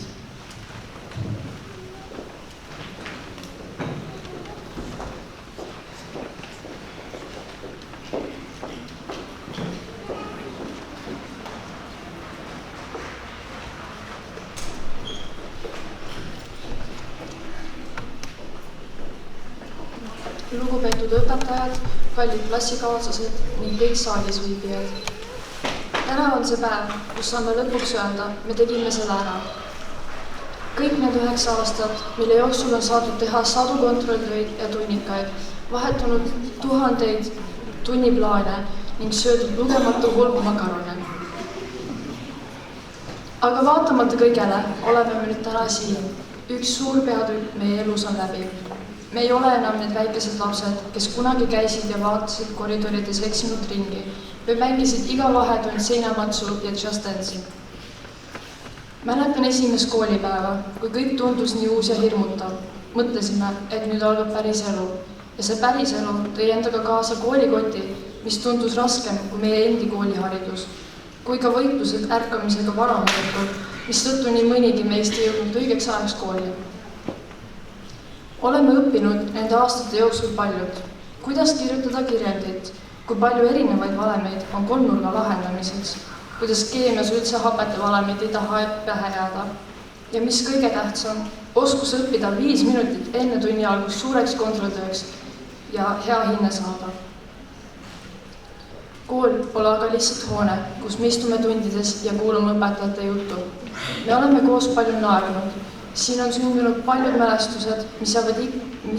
lugupeetud õpetajad, kallid klassikaaslased ning kõik saalis viibijad. Täna on see päev, kus saame lõpuks öelda, me tegime selle ära. Kõik need 9 aastat, mille jooksul on saadud teha sadu kontrolltöid ja tunnikaid, vahetunud tuhandeid tunniplaane ning söödud lugematu hulk makarone. Aga vaatamata kõigele oleme me nüüd täna siin. Üks suur peatükk meie elus on läbi. Me ei ole enam need väikesed lapsed, kes kunagi käisid ja vaatasid koridorides eksinud ringi või mängisid iga vahetund seinamatsu ja Just Dance'i. Mäletan esimest koolipäeva, kui kõik tundus nii uus ja hirmutav. Mõtlesime, et nüüd algab päris elu. Ja see päris elu tõi endaga kaasa koolikoti, mis tundus raskem kui meie endi kooliharidus, kui ka võitlused ärkamisega varahommikul, mistõttu nii mõnigi meist ei jõudnud õigeks ajaks kooli. Oleme õppinud nende aastate jooksul paljud, kuidas kirjutada kirjandit, kui palju erinevaid valemeid on kolmnurga lahendamiseks, kuidas keemias üldse hapete valemeid ei taha pähe jääda. Ja mis kõige tähtsam, oskus õppida 5 minutit enne tunni algust suureks kontrolltööks ja hea hinne saada. Kool pole aga lihtsalt hoone, kus me istume tundides ja kuulame õpetajate juttu. Me oleme koos palju naernud. Siin on sündinud paljud mälestused, mis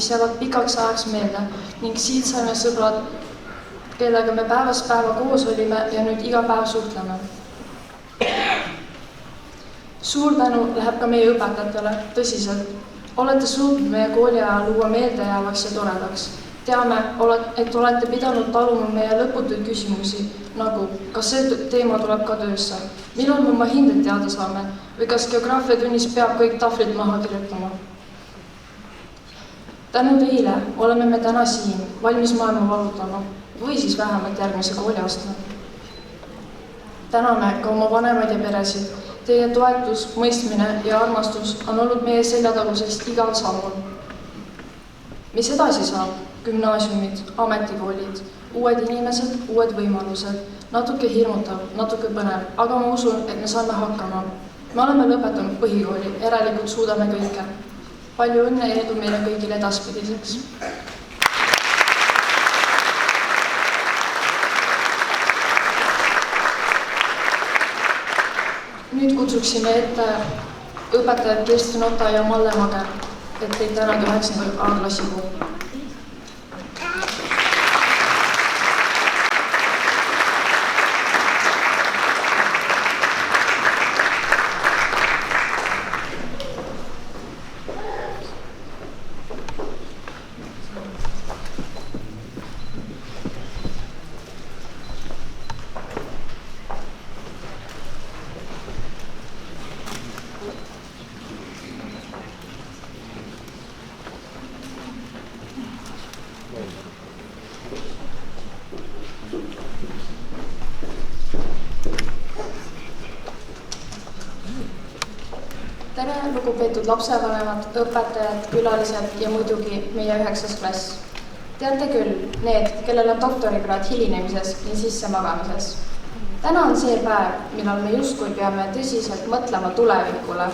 jäävad pikaks ajaks meelde ning siit saime sõbrad, kellega me päevast päeva koos olime ja nüüd iga päev suhtleme. Suur tänu läheb ka meie õpetajatele, tõsiselt. Olete suutnud meie kooliajal luua meeldejäävaks ja toredaks. Teame, et olete pidanud taluma meie lõputuid küsimusi, nagu kas see teema tuleb ka töösse, millal me oma hinded teada saame või kas geograafiatunnis peab kõik tahvlid maha kirjutama. Tänu teile oleme me täna siin, valmis maailma valutama või siis vähemalt järgmise kooliastme. Täname ka oma vanemaid ja peresid. Teie toetus, mõistmine ja armastus on olnud meie seljatagusest igal sammul. Mis edasi saab? Gümnaasiumid, ametikoolid, uued inimesed, uued võimalused, natuke hirmutav, natuke põnev, aga ma usun, et me saame hakkama. Me oleme lõpetanud põhikooli, järelikult suudame kõike. Palju õnne ja edu meile kõigile edaspidiseks. Nüüd kutsuksime ette õpetajad Kirstin Ota ja Malle Mager, et teid tänada 9. A-klassi puhul. Tere, lugupeetud lapsevanemad, õpetajad, külalised ja muidugi meie 9. klass. Teate küll, need, kellel on doktorikraad hilinemises ja sissemagamises. Täna on see päev, millal me justkui peame tõsiselt mõtlema tulevikule,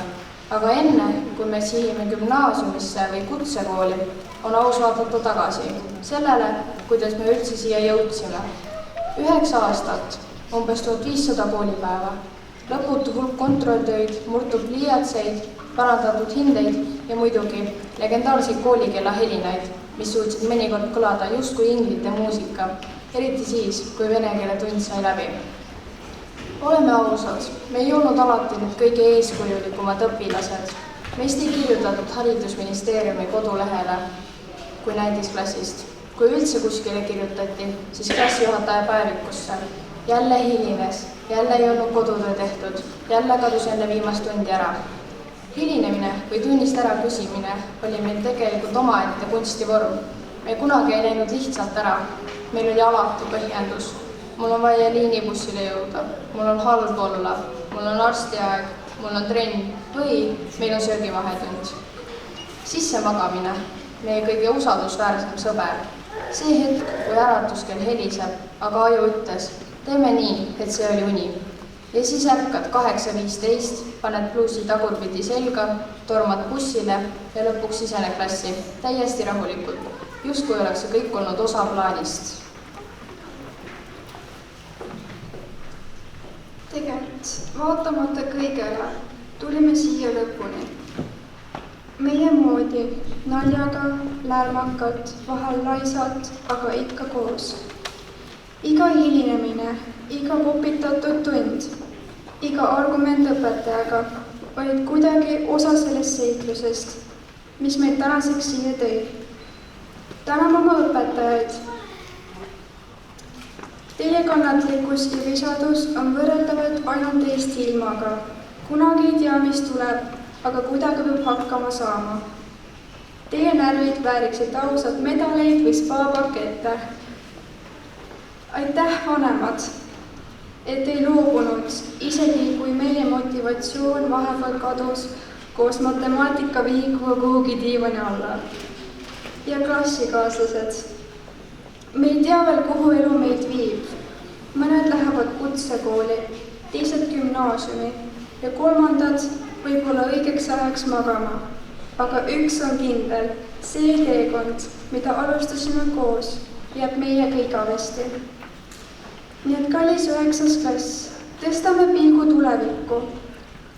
aga enne, kui me sihime gümnaasiumisse või kutsekooli, on aus vaadata tagasi sellele, kuidas me üldse siia jõudsime. 9 aastat, umbes 1500 koolipäeva. Lõputu hulk kontrolltöid, murtud pliiatseid, parandatud hindeid ja muidugi legendaarseid koolikeela helinaid, mis suutsid mõnikord kõlada justkui inglite muusika, eriti siis, kui vene keele tund sai läbi. Oleme ausad, me ei olnud alati need kõige eeskujulikumad õpilased. Meist ei kirjutatud haridusministeeriumi kodulehele kui näiteks klassist. Kui üldse kuskile kirjutati, siis klassijuhataja päevikusse. Jälle hilines, jälle ei olnud kodutöö tehtud, jälle kadus enne viimast tundi ära. Hilinemine või tunnist ära küsimine oli meil tegelikult omaette kunstivorm. Me kunagi ei läinud lihtsalt ära. Meil oli alati põhjendus. Mul on vaja liinibussile jõuda, mul on halb olla, mul on arstiaeg, mul on trenn või meil on söögivahetund. Sissemagamine, meie kõige usaldusväärsem sõber. See hetk, kui äratuskell heliseb, aga aju ütles, teeme nii, et see oli uni. Ja siis ärkad 8.15, paned pluusi tagurpidi selga, tormad bussile ja lõpuks sisened klassi, täiesti rahulikult. justkui oleks see kõik olnud osa plaanist. Tegelikult, vaatamata kõigele, tulime siia lõpuni. Meie moodi, naljaga, lärmakalt, vahel laisalt, aga ikka koos. Iga hilinemine, iga popitatud tund, iga argument õpetajaga olid kuidagi osa sellest seiklusest, mis meid tänaseks siia tõi. Täname oma õpetajaid. Teie kannatlikkus ja visadus on võrreldavad ainult Eesti ilmaga. Kunagi ei tea, mis tuleb, aga kuidagi peab hakkama saama. Teie närvid vääriksid ausalt medaleid või spa-pakette. Aitäh, vanemad, et ei loobunud, isegi kui meie motivatsioon vahepeal kadus koos matemaatika viiguga kuhugi diivani alla. Ja klassikaaslased, me ei tea veel, kuhu elu meid viib. Mõned lähevad kutsekooli, teised gümnaasiumi ja kolmandad võib-olla õigeks ajaks magama. Aga üks on kindel, see teekond, mida alustasime koos, jääb meiega igavesti. Nii et kallis 9. klass, tõstame pilgu tulevikku,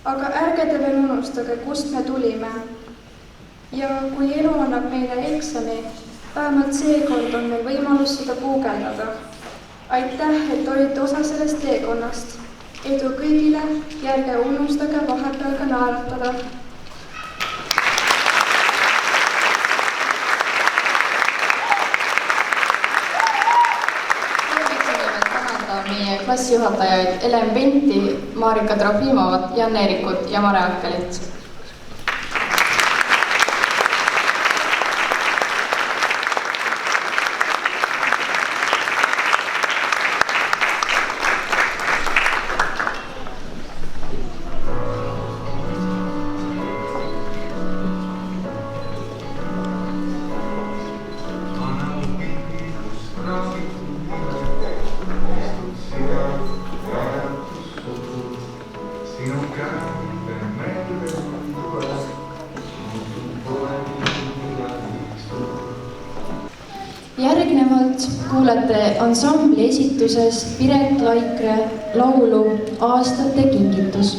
aga ärge te veel unustage, kust me tulime. Ja kui elu annab meile eksami, vähemalt seekord on meil võimalus seda puugeldada. Aitäh, et olite osa sellest teekonnast. Edu kõigile ja ärge unustage vahepeal ka naeratada. Meie klassijuhatajaid Helen Penti, Marika Trofimovat, Jan Eerikut ja Mare Akkelit. Järgnevalt kuulete ansambli esitusest Piret Laikre laulu Aastate kingitus.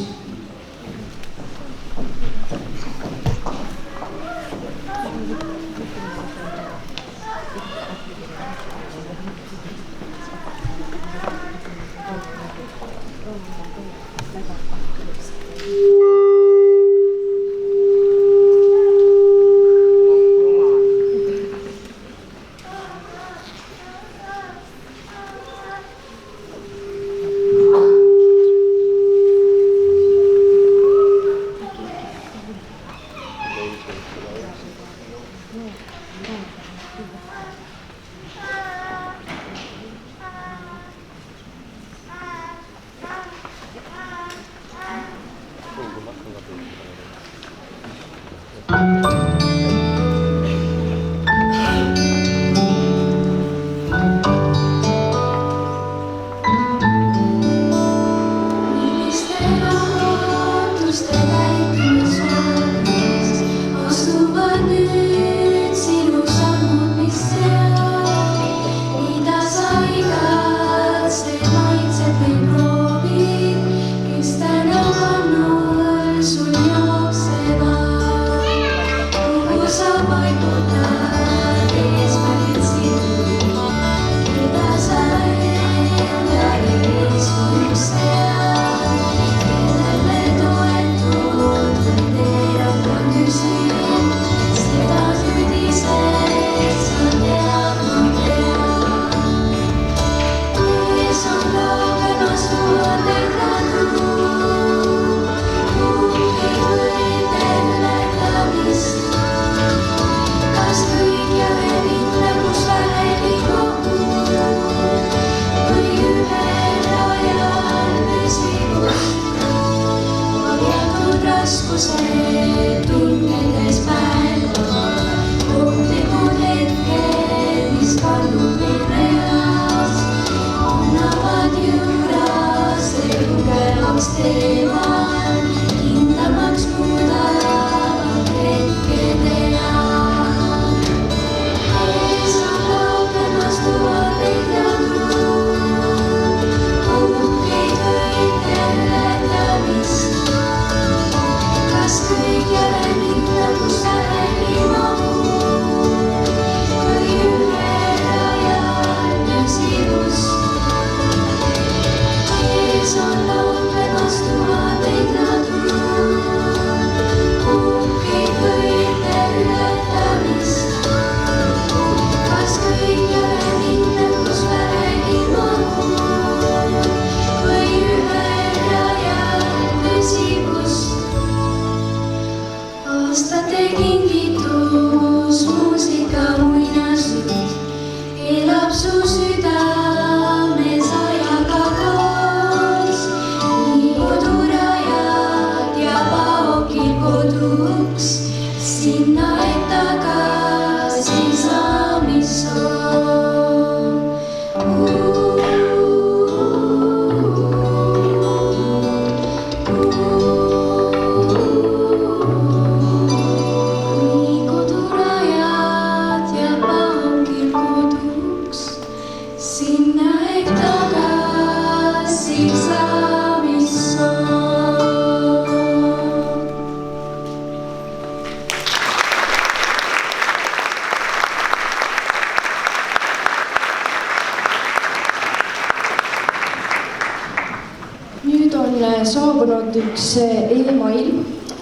saabunud üks email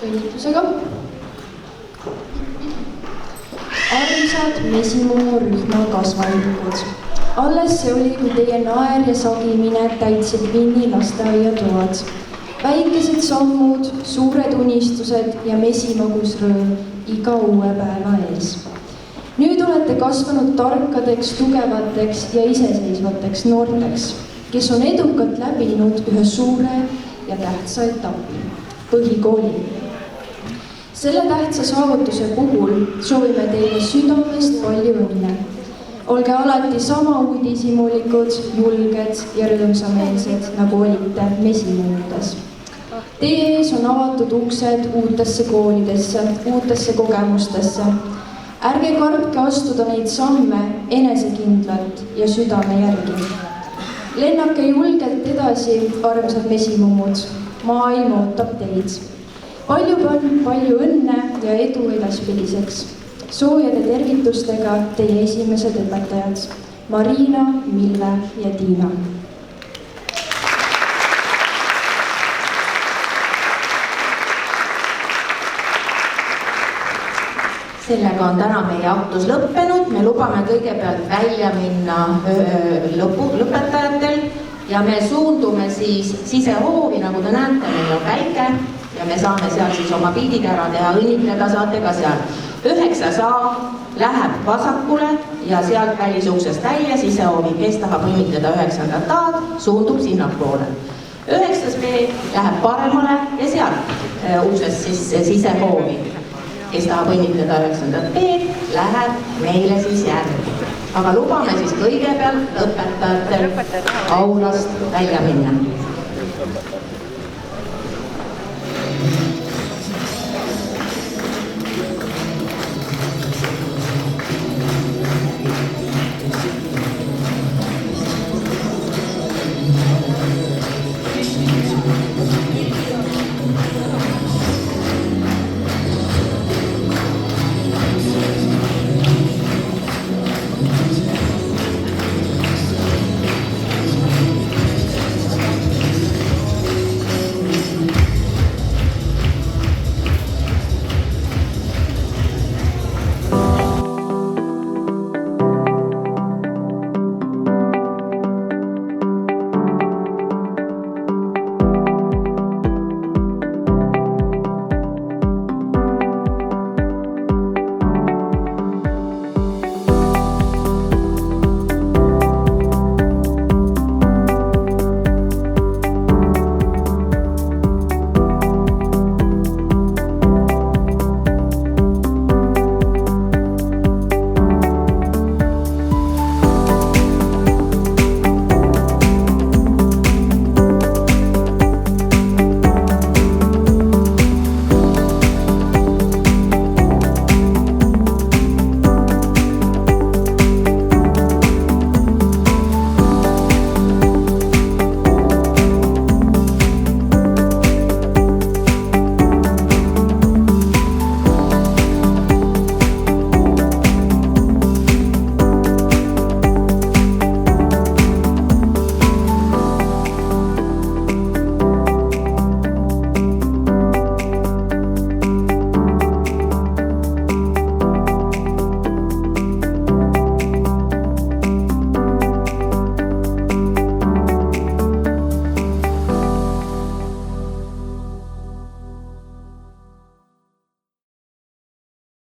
õnnitlusega. Armsad Mesimummu rühma kasvalikud. Alles see oli, kui teie naer ja sagimine täitsid Vinni lasteaiatoad. Väikesed sammud, suured unistused ja mesimagus rõõm iga uue päeva ees. Nüüd olete kasvanud tarkadeks, tugevateks ja iseseisvateks noorteks, kes on edukalt läbinud ühe suure ja tähtsa etapi, põhikooli. Selle tähtsa saavutuse puhul soovime teile südamest palju õnne. Olge alati sama uudishimulikud, julged ja rõõmsameelsed, nagu olite Mesimummudes. Teie ees on avatud uksed uutesse koolidesse, uutesse kogemustesse. Ärge kartke astuda neid samme enesekindlalt ja südame järgi. Lennake julgelt edasi, armsad Mesimummud. Maailm ootab teid. Palju õnne ja edu edaspidiseks. Soojade tervitustega teie esimesed õpetajad Marina, Mille ja Tiina. Sellega on täna meie aktus lõppenud. Me lubame kõigepealt välja minna lõpetajatel ja me suundume siis sisehoovi, nagu te näete, meil on väike ja me saame seal siis oma pildid ära teha, õnnitleda saate ka seal. 9A läheb vasakule ja sealt välisuksest välja sisehoovi, kes tahab õnnitleda 9. A-d, suundub sinnapoole. 9B läheb paremale ja sealt uksest siis sisehoovi. Kes tahab õnnitleda 9. B-d, läheb meile siis järgi. Aga lubame siis kõigepealt õpetajatel aulast välja minna.